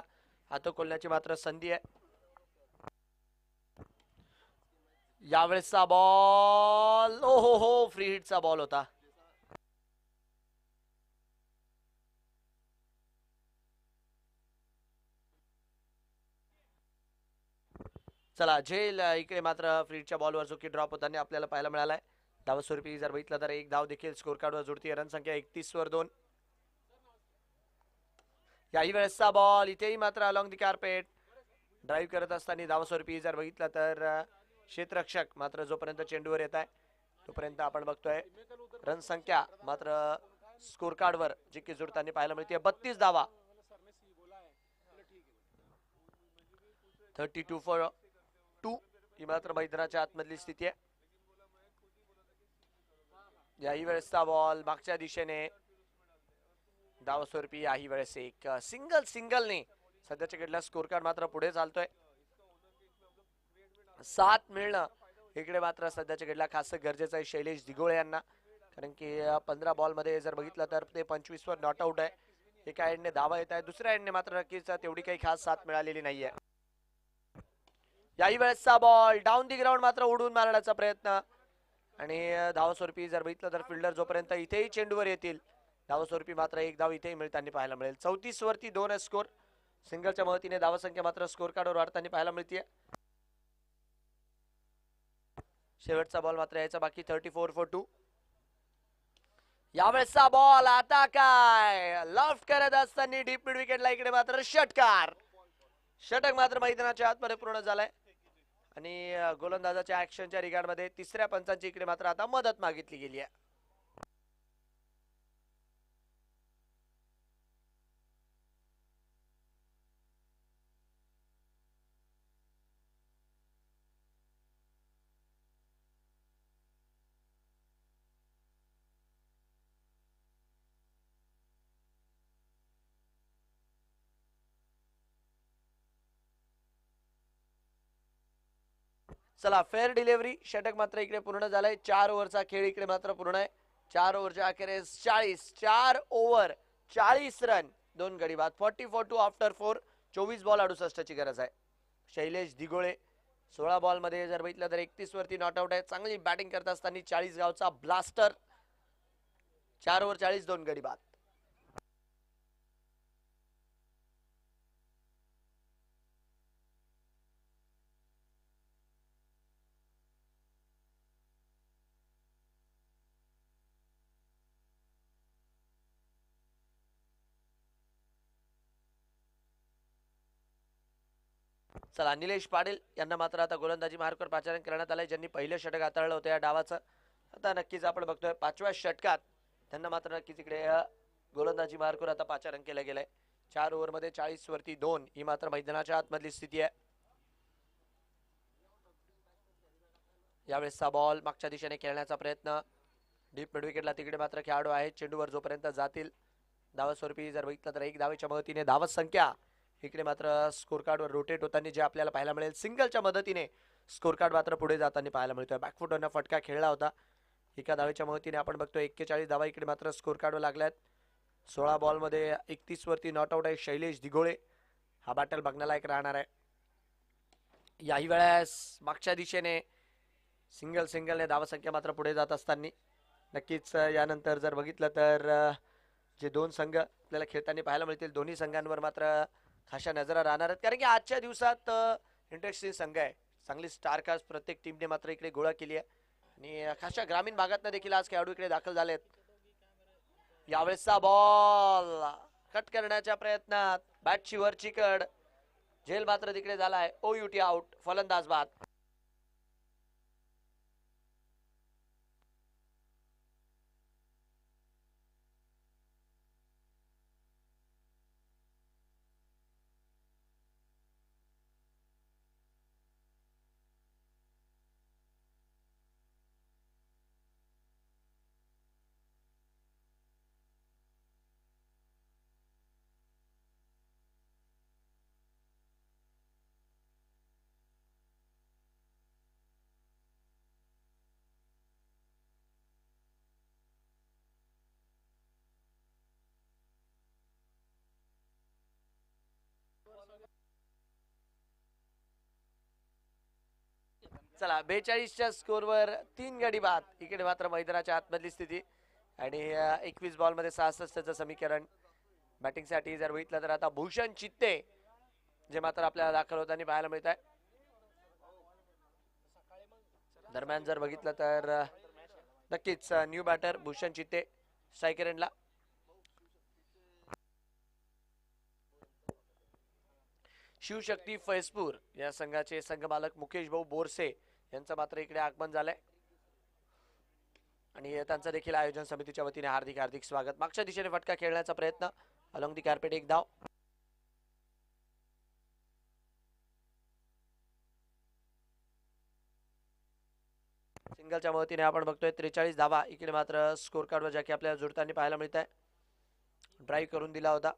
हात खोलण्याची मात्र संधी आहे. यावेळेसचा बॉल, ओ हो हो, फ्री हिटचा बॉल होता. चला, झेल इकडे मात्र फ्री हिटच्या बॉलवर जो की ड्रॉप होताना आपल्याला पाहायला मिळालाय. धावस्वरूपी जर बघितलं तर एक धाव देखील स्कोर कार्डवर जुळती. रन संख्या 31 वर 2. याही वेळेसचा बॉल इथेही मात्र अलॉंग दी कार्पेट ड्राईव्ह करत असताना धावस्वरूपी जर बघितलं तर क्षेत्ररक्षक मात्र जोपर्यंत चेंडूवर येत आहे तोपर्यंत आपण बघतोय रन संख्या मात्र स्कोर कार्डवर जिक्की जुळताना पाहायला मिळते 32 धावा. 32 फॉर 2 ही मात्र मैदानाच्या आतमधली स्थिती आहे. याही वेळेसचा बॉल मागच्या दिशेने धावस्वरूपी. याही वेळेस एक सिंगलने सध्याच्या घडला स्कोर कार्ड मात्र पुढे चालतोय. 7 मिळणं इकडे मात्र सध्याच्या घडला खास गरजेचं आहे शैलेश दिघोळे यांना, कारण की 15 बॉल मध्ये जर बघितलं तर ते 25 वर नॉट आउट आहे. एका एंडने धावा येत आहे, दुसऱ्या एंडने मात्र नक्कीच तेवढी काही खास साथ मिळालेली नाहीये. याही वेळेसचा बॉल डाऊन दी ग्राउंड मात्र उडून मारण्याचा प्रयत्न आणि धावस्वरूपी जर बघितलं तर फिल्डर जोपर्यंत इथेही चेंडूवर येतील धावस्वरूपी मात्र एक धाव इथेही मिळताना पाहायला मिळेल. 34 वरती 2 स्कोर. सिंगलच्या मदतीने धावसंख्या मात्र स्कोर कार्डवर वाढताना पाहायला मिळते. शेवटचा बॉल मात्र यायचा बाकी 34 फॉर 2. यावेळेसचा बॉल आता काय लॉफ्ट करत असताना डीप मिड विकेटला इकडे मात्र षटकार. षटक मात्र मैदानाच्या आतमध्ये पूर्ण झालाय आणि गोलंदाजाच्या ऍक्शनच्या रिगार्ड मध्ये तिसऱ्या पंचांची इकडे मात्र आता मदत मागितली गेली आहे. चला फेअर डिलिव्हरी. षटक मात्र इकडे पूर्ण झालंय. 4 ओव्हरचा खेळ इकडे मात्र पूर्ण आहे. 4 ओव्हरच्या अखेरीस 4 ओव्हर 40 रन 2 गडी बाद. 40 फॉर 2 आफ्टर 4. 24 बॉल 68 ची गरज आहे. शैलेश दिघोळे 16 बॉल मध्ये जर बघितलं तर 31 वरती नॉट आउट आहे. चांगली बॅटिंग करत असताना 40 गावचा ब्लास्टर. 4 ओव्हर 40 2 गडी बाद. चला निलेश पाटील यांना मात्र आता गोलंदाजी मार्कवर पाचारण करण्यात आलंय, ज्यांनी पहिलं षटक हाताळलं होतं या डावाचं. आता नक्कीच आपण बघतोय 5व्या षटकात त्यांना मात्र नक्कीच इकडे गोलंदाजी मार्कवर आता पाचारण केलं गेलंय. 4 ओव्हर मध्ये 40 वरती 2 ही मात्र मैदानाच्या आतमधली स्थिती आहे. यावेळेसचा बॉल मागच्या दिशेने खेळण्याचा प्रयत्न. डीप मिड विकेटला तिकडे मात्र खेळाडू आहेत चेंडूवर जोपर्यंत जातील धावस्वरूपी जर बघितलं तर 1 धावेच्या मदतीने धावत संख्या इकडे मात्र स्कोर कार्डवर रोटेट होताना जे आपल्याला पाहायला मिळेल. सिंगलच्या मदतीने स्कोर कार्ड मात्र पुढे जाताना पाहायला मिळतोय. बॅकफुटवरनं फटका खेळला होता. एका धावेच्या मदतीने आपण बघतोय 41 धावा इकडे मात्र स्कोर कार्डवर लागल्यात. 16 बॉल मध्ये 31 वरती नॉट आउट आहे शैलेश दिघोळे. हा बॅटल बघण्यालायक राहणार आहे. याही वेळेस मागच्या दिशेने सिंगलने धावसंख्या मात्र पुढे जात असताना नक्कीच यानंतर जर बघितलं तर जे 2 संघ आपल्याला खेळताना पाहायला मिळतील दोन्ही संघांवर मात्र खाशा नजरा राहणार आहेत, कारण की आजच्या दिवसात इंटरेस्टिंग संघ आहे. चांगली स्टारकास्ट प्रत्येक टीमने मात्र इकडे गोळा केली आहे आणि खाशा ग्रामीण भागातनं देखील आज खेळाडू इकडे दाखल झालेत. यावेळेसचा बॉल कट करण्याच्या प्रयत्नात बॅटची वरची कड. झेल मात्र तिकडे झालाय. OUT out. फलंदाज बाद. चला 42च्या स्कोरवर 3 गडी बाद. इकडे मात्र मैदानाच्या आतमधली स्थिती आणि 21 बॉल मध्ये 66चं समीकरण. बॅटिंग साठी जर बघितलं तर आता भूषण चित्ते जे मात्र आपल्याला दाखल होताना पाहायला मिळत आहे. दरम्यान जर बघितलं तर नक्कीच न्यू बॅटर भूषण चित्ते स्ट्रायकरला. शिवशक्ती फैजपूर या संघाचे संघमालक मुकेश भाऊ बोरसे यांचं मात्र इकडे आगमन झालंय आणि त्यांचं देखील आयोजन समितीच्या वतीने हार्दिक हार्दिक स्वागत. मागच्या दिशेने फटका खेळण्याचा प्रयत्न अलॉंग दी कार्पेट, एक धाव. सिंगलच्या मदतीने आपण बघतोय 43 धावा इकडे मात्र स्कोर कार्डवर ज्या की आपल्याला जुळताना पाहायला मिळत आहे. ड्राईव्ह करून दिला होता.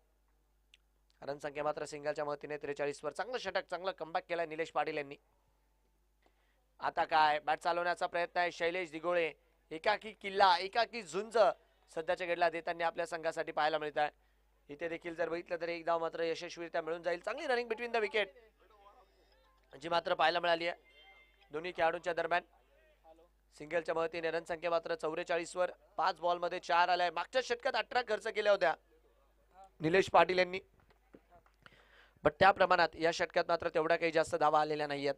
रन संख्या मात्र सिंगलच्या मदतीने 43 वर. चांगलं षटक, चांगला कमबॅक केलाय निलेश पाटील यांनी. आता काय बॅट चालवण्याचा प्रयत्न आहे शैलेश दिगोळे. एकाकी किल्ला, एकाकी झुंज सध्याच्या घडला देताना आपल्या संघासाठी पाहायला मिळत आहे. इथे देखील जर बघितलं तर एक धाव मात्र यशस्वीरित्या मिळून जाईल. चांगली रनिंग बिटवीन द विकेट जी मात्र पाहायला मिळाली आहे दोन्ही खेळाडूंच्या दरम्यान. सिंगलच्या मदतीने रन संख्या मात्र 44 वर. 5 बॉल मध्ये 4 आलाय. मागच्या षटकात 18 खर्च केल्या होत्या निलेश पाटील यांनी, बट त्या प्रमाणात या षटकात मात्र तेवढ्या काही जास्त धावा आलेल्या नाहीयेत.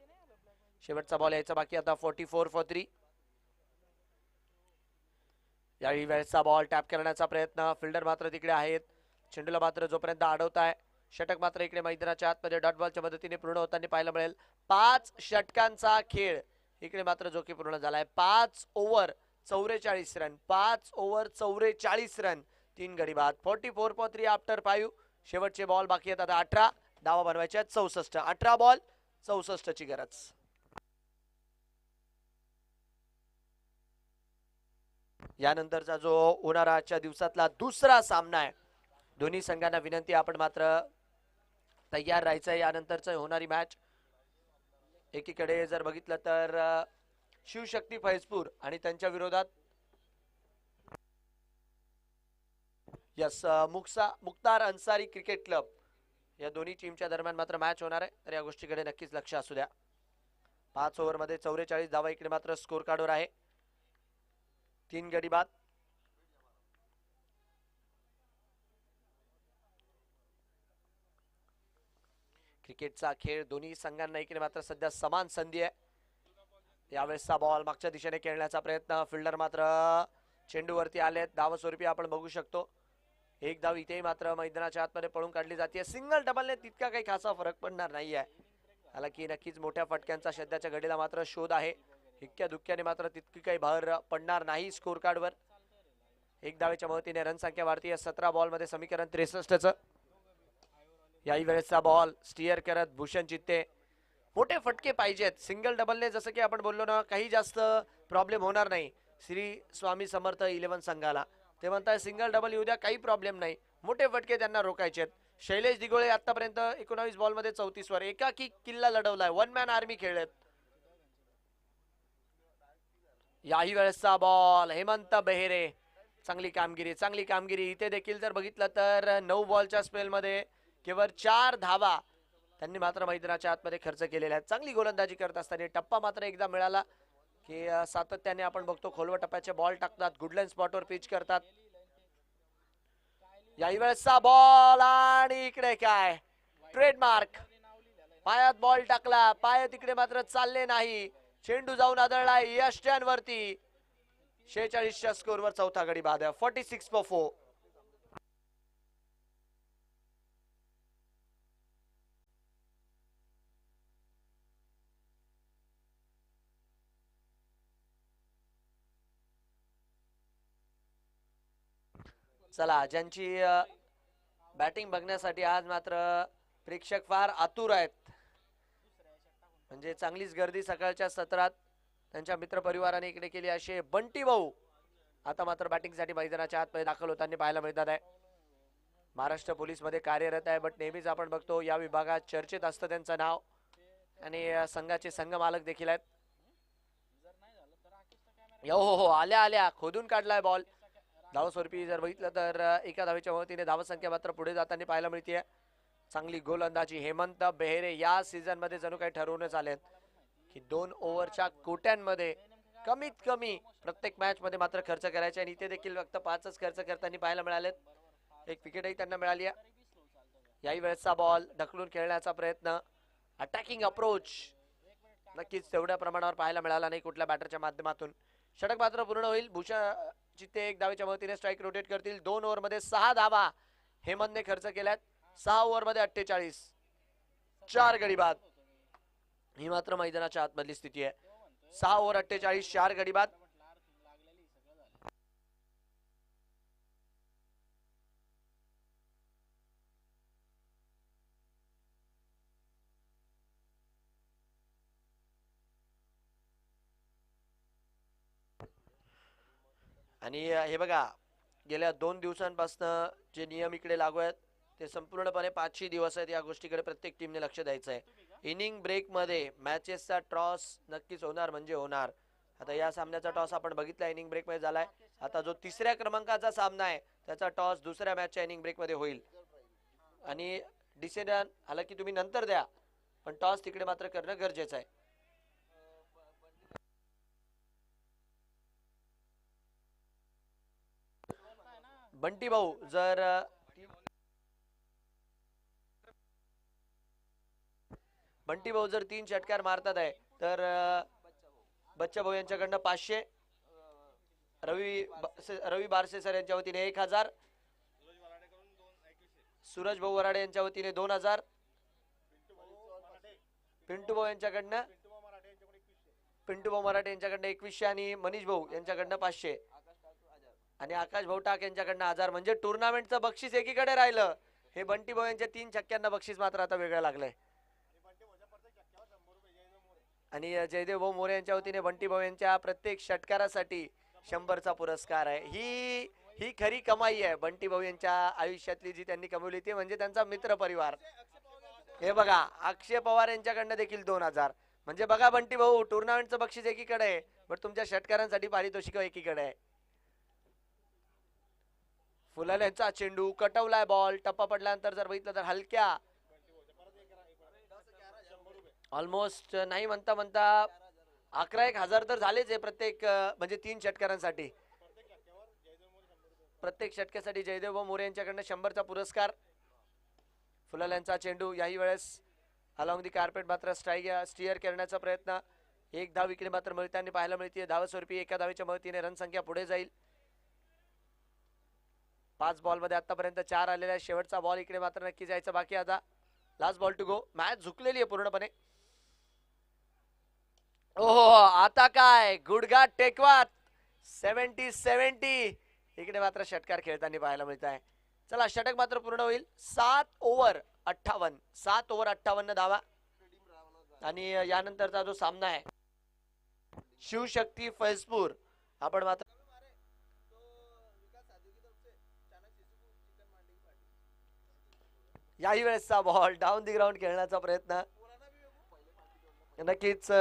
शेवटचा बॉल यायचा बाकी आता. 44 फॉर 3. यावेळी वेळचा बॉल टॅप करण्याचा प्रयत्न. फिल्डर मात्र तिकडे आहेत. चेंडूला मात्र जोपर्यंत अडवताय. षटक मात्र इकडे मैदानाच्या आतमध्ये डॉट बॉलच्या मदतीने पूर्ण होताना पाहायला मिळेल. 5 षटकांचा खेळ इकडे मात्र जो की पूर्ण झालाय. 5 ओव्हर 44 रन. 5 over 44 run. 3 गडी बाद. 44 फॉर 3 आफ्टर 5. शेवटचे बॉल बाकी आहेत आता. 18 धावा बनवायच्या 64. 18 बॉल 64 ची गरज. यानंतरचा जो होणारा आजच्या दिवसातला दुसरा सामना आहे. दोन्ही संघांना विनंती आपण मात्र तयार राहायचं आहे. यानंतरच होणारी मॅच एकीकडे जर बघितलं तर शिवशक्ती फैजपूर आणि त्यांच्या विरोधात मुख्तार अन्सारी क्रिकेट क्लब या दोन्ही टीमच्या दरम्यान मात्र मॅच होणार आहे. तर या गोष्टीकडे नक्कीच लक्ष असू द्या. 5 ओव्हर मध्ये 44 धावा इकडे मात्र स्कोर कार्डवर आहे. 3 गडी बाद. क्रिकेटचा खेळ दोन्ही संघांना इकडे मात्र सध्या समान संधी आहे. यावेळेसचा बॉल मागच्या दिशेने खेळण्याचा प्रयत्न. फिल्डर मात्र चेंडूवरती आलेत. धावस्वरूपी आपण बघू शकतो. एक धाव इथेही मात्र मैदानाच्या आतमध्ये पळून काढली जाते. सिंगल डबलने तितका काही खासा फरक पडणार नाही आहे. हालाकी नक्कीच मोठ्या फटक्यांचा सध्याच्या घडीला मात्र शोध आहे. इतक्या दुःख्याने मात्र तितकी काही भर पडणार नाही स्कोर कार्डवर. एक धावेच्या मदतीने रन संख्या वाढती. 17 बॉल मध्ये समीकरण 63चं. याही वेळेसचा बॉल स्टिअर करत भूषण चित्ते. मोठे फटके पाहिजेत. सिंगल डबलने जसं की आपण बोललो ना काही जास्त प्रॉब्लेम होणार नाही श्री स्वामी समर्थ 11 संघाला. ते म्हणताय सिंगल डबल येऊ द्या, काही प्रॉब्लेम नाही. मोठे फटके त्यांना रोखायचे आहेत. शैलेश दिगोळे आतापर्यंत 19 बॉल मध्ये 34 वर. एकाकी किल्ला लढवलाय. 1 मॅन आर्मी खेळलेत. याही वेळेसचा बॉल हेमंत बेहेरे. चांगली कामगिरी, चांगली कामगिरी. इथे देखील जर बघितलं तर 9 बॉलच्या स्पेलमध्ये केवळ 4 धावा त्यांनी मात्र मैदानाच्या आतमध्ये खर्च केलेल्या आहेत. चांगली गोलंदाजी करत असताना टप्पा मात्र एकदा मिळाला की सातत्याने आपण बघतो खोलवर टप्प्याचे बॉल टाकतात. गुडलाईन स्पॉटवर पिच करतात. याही वेळेसचा बॉल आणि इकडे काय ट्रेडमार्क. पायात बॉल टाकला. पाय तिकडे मात्र चालले नाही. चेंडू जाऊन आदळला यष्ट्यांवरती. 46च्या स्कोरवर चौथा गडी बाद. 46 फॉर 4. चला, ज्यांची बॅटिंग बघण्यासाठी आज मात्र प्रेक्षक फार आतुर आहेत. म्हणजे चांगलीच गर्दी सकाळच्या सत्रात त्यांच्या मित्रपरिवाराने इकडे केली. असे बंटी भाऊ आता मात्र बॅटिंगसाठी मैदानाच्या आतमध्ये दाखल होताना पाहायला मिळतात आहे. महाराष्ट्र पोलीस मध्ये कार्यरत आहे, बट नेहमीच आपण बघतो या विभागात चर्चेत असतं त्यांचं नाव. आणि संघाचे संघ मालक देखील आहेत. हो आल्या आल्या खोदून काढलाय बॉल. धावस्वरूपी जर बघितलं तर एका धावेच्या मदतीने धावसंख्या मात्र पुढे जाताना पाहायला मिळते. चांगली गोलंदाजी हेमंत बेहेरे. या सीझन मध्ये जणू काही ठरवूनच आलेत की 2 ओव्हरच्या कोट्यांमध्ये कमीत कमी प्रत्येक मॅच मध्ये मात्र खर्च करायचे. आणि इथे देखील फक्त 5च खर्च करताना पाहायला मिळालेत. एक विकेटही त्यांना मिळाली आहे. याही वेळेसचा बॉल ढकलून खेळण्याचा प्रयत्न. अटॅकिंग अप्रोच नक्कीच तेवढ्या प्रमाणावर पाहायला मिळाला नाही कुठल्या बॅटरच्या माध्यमातून. षटक मात्र पूर्ण होईल. भूषण चित्ते एक धावेच्या मदतीने स्ट्राईक रोटेट करतील. 2 ओव्हर मध्ये 6 धावा हेमंतने खर्च केल्यात. 6 ओव्हर मध्ये 48. 4 गडी बाद. ही मात्र मैदानाच्या आतमधली स्थिती आहे. 6 ओव्हर 48 4 गडी बाद. आणि हे बघा, गेल्या 2 दिवसांपासून जे नियम इकडे लागू आहेत ते संपूर्णपणे 5 दिवस आहेत. या गोष्टीकडे प्रत्येक टीमने लक्ष द्यायचं आहे. इनिंग ब्रेक मध्ये मॅचेसचा टॉस नक्कीच होणार म्हणजे होणार. आता या सामन्याचा टॉस आपण बघितला इनिंग ब्रेक मध्ये झालाय. आता जो 3ऱ्या क्रमांकाचा सामना आहे त्याचा टॉस दुसऱ्या मॅचच्या इनिंग ब्रेक मध्ये होईल आणि डिसिजन आला की तुम्ही नंतर द्या, पण टॉस तिकडे मात्र करणं गरजेचं आहे. बंटी भाऊ जर बंटी भाऊ जर 3 षटकार मारतात आहे तर बच्चा भाऊ यांच्याकडनं 500, रवी बारसे सर यांच्या वतीने 1000, सूरज भाऊ वराडे यांच्या वतीने 2000, पिंटू भाऊ यांच्याकडनं मराठे यांच्याकडनं 2100 आणि मनीष भाऊ यांच्याकडनं 500 आणि आकाश भाऊ टाक यांच्याकडनं 1000. म्हणजे टुर्नामेंटचं बक्षीस एकीकडे राहिलं. हे बंटी भाऊ यांच्या 3 छक्क्यांना बक्षीस मात्र आता वेगळं लागलंय. आणि जयदेव भाऊ मोरे यांच्या वतीने बंटी भाऊ यांच्या प्रत्येक षटकारासाठी 100चा पुरस्कार आहे. ही खरी कमाई आहे बंटी भाऊ यांच्या आयुष्यातली जी त्यांनी कमवली ती म्हणजे त्यांचा मित्र परिवार. हे बघा, अक्षय पवार यांच्याकडनं देखील 2000. म्हणजे बघा बंटी भाऊ, टुर्नामेंटचं बक्षीस एकीकडे आहे पण तुमच्या षटकारांसाठी पारितोषिक एकीकडे आहे. फुलाल यांचा चेंडू कटवलाय, बॉल टप्पा पडल्यानंतर जर बघितलं तर हलक्या ऑलमोस्ट नाही म्हणता 11,000 तर झालेच आहे प्रत्येक म्हणजे 3 षटकारांसाठी. प्रत्येक षटकासाठी जयदेव मोरे यांच्याकडनं 100चा पुरस्कार. फुलाल यांचा चेंडू याही वेळेस अलॉंग दी कार्पेट मात्र स्टीअर करण्याचा प्रयत्न. 1 धाव इकडे मात्र मिळताना पाहायला मिळते. धावस्वरूपी एका धावेच्या मदतीने रन संख्या पुढे जाईल. 5 बॉल मध्ये आतापर्यंत 4 आलेला आहे. शेवटचा बॉल इकडे मात्र नक्की जायचा बाकी. आता last ball to go. Match झुकलेली आहे पूर्णपणे. ओहो, आता काय गुडघा टेकवात 70 इकडे मात्र षटकार खेळताना पाहायला मिळत आहे. चला, षटक मात्र पूर्ण होईल. 7 ओव्हर 58 धावा. आणि यानंतरचा जो सामना आहे शिवशक्ती फैजपूर, आपण मात्र याही वेळेसचा बॉल डाऊन दी ग्राउंड खेळण्याचा प्रयत्न. नक्कीच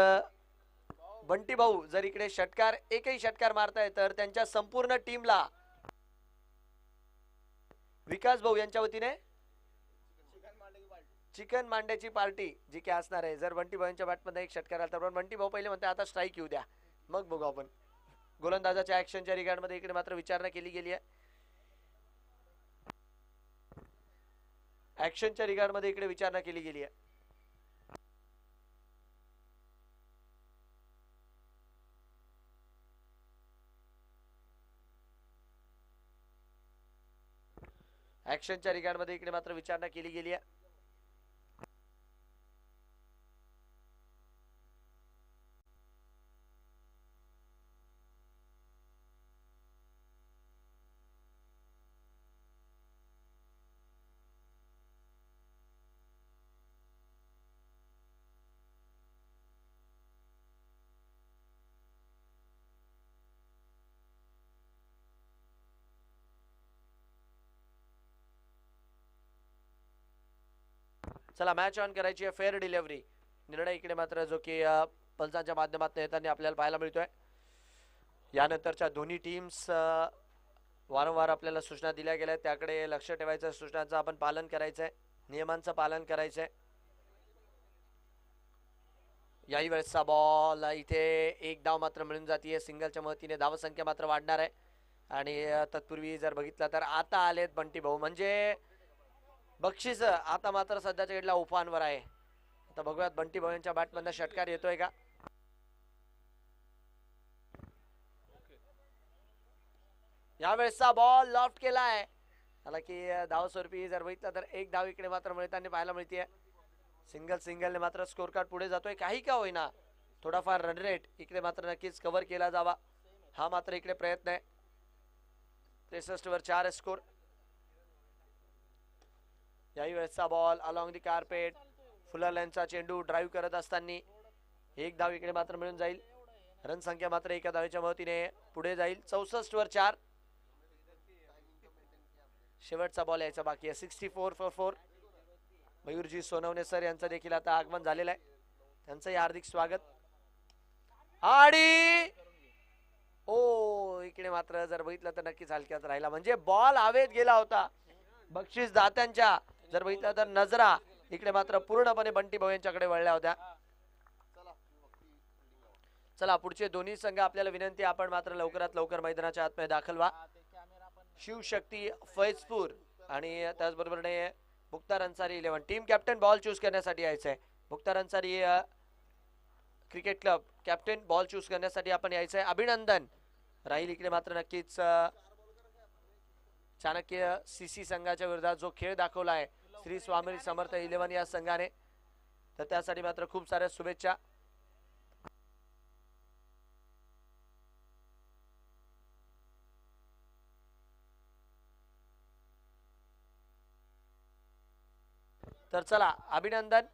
बंटी भाऊ जर इकडे एकही षटकार मारताय तर त्यांच्या संपूर्ण टीमला विकास भाऊ यांच्या वतीने चिकन मांड्याची पार्टी जी काय असणार आहे. जर बंटी भाऊ यांच्या बॅटमध्ये एक षटकार आला तर बंटी भाऊ पहिले म्हणते आता स्ट्राईक येऊ द्या मग बघू आपण. गोलंदाजाच्या ऍक्शनच्या रिगार्ड मध्ये इकडे मात्र विचारणा केली गेली आहे. ऍक्शनच्या रिगार्ड मध्ये इकडे विचारणा केली गेली आहे. ऍक्शनच्या रिगार्ड मध्ये इकडे मात्र विचारणा केली गेली आहे. चला, मॅच ऑन करायची आहे. फेअर डिलिव्हरी निर्णय इकडे मात्र जो की पल्सांच्या माध्यमातून येताना आपल्याला पाहायला मिळतोय. यानंतरच्या दोन्ही टीम्स वारंवार आपल्याला सूचना दिल्या गेल्या त्याकडे लक्ष ठेवायचं. सूचनांचं आपण पालन करायचंय, नियमांचं पालन करायचंय. याही वेळेसचा बॉल इथे 1 धाव मात्र मिळून जाते. सिंगलच्या मदतीने धावसंख्या मात्र वाढणार आहे. आणि तत्पूर्वी जर बघितलं तर आता आलेत बंटी भाऊ. म्हणजे बक्षीस आता मात्र सध्याच्या घडीला उफानवर आहे. आता बघूयात बंटी भाऊ यांच्या बॅटमधनं षटकार येतोय का. यावेळेसचा बॉल लॉफ्ट केलाय. मला की धाव स्वरूपी जर बघितलं तर 1 धाव इकडे मात्र मिळताना पाहायला मिळते. सिंगलने मात्र स्कोर कार्ड पुढे जातोय. काही का होईना थोडाफार रन रेट इकडे मात्र नक्कीच कव्हर केला जावा, हा मात्र इकडे प्रयत्न आहे. 63 वर 4 स्कोर. याही वेळेसचा ball along the carpet, fuller लाईनचा चेंडू ड्राईव्ह करत असताना एक धाव इकडे मात्र मिळून जाईल. रन संख्या मात्र एका धावेच्या मदतीने पुढे जाईल. 64 वर 4. शेवटचा बॉल यायचा बाकी आहे. 64 फॉर 4. मयूरजी सोनवणे सर यांचं देखील आता आगमन झालेलं आहे, त्यांचंही हार्दिक स्वागत. आणि ओ इकडे मात्र जर बघितलं तर नक्कीच हलक्यात राहिला, म्हणजे बॉल हवेत गेला होता. बक्षीस दात्यांच्या जर बघितलं तर नजरा इकडे मात्र पूर्णपणे बंटी भाऊ यांच्याकडे वळल्या होत्या. चला पुढचे दोन्ही संघ आपल्याला विनंती, आपण मात्र लवकरात लवकर मैदानाच्या आतमध्ये दाखल व्हा. शिवशक्ती फैजपूर आणि त्याचबरोबरने Mukhtar Ansari 11 team captain ball choose करण्यासाठी यायचंय. Mukhtar Ansari cricket club captain ball choose करण्यासाठी आपण यायचंय. अभिनंदन राहील इकडे मात्र नक्कीच. चाणक्य सीसी संघाच्या विरोधात जो खेळ दाखवला आहे श्री स्वामी समर्थ 11 या संघाने, तर त्यासाठी मात्र खूप साऱ्या शुभेच्छा. तर चला अभिनंदन.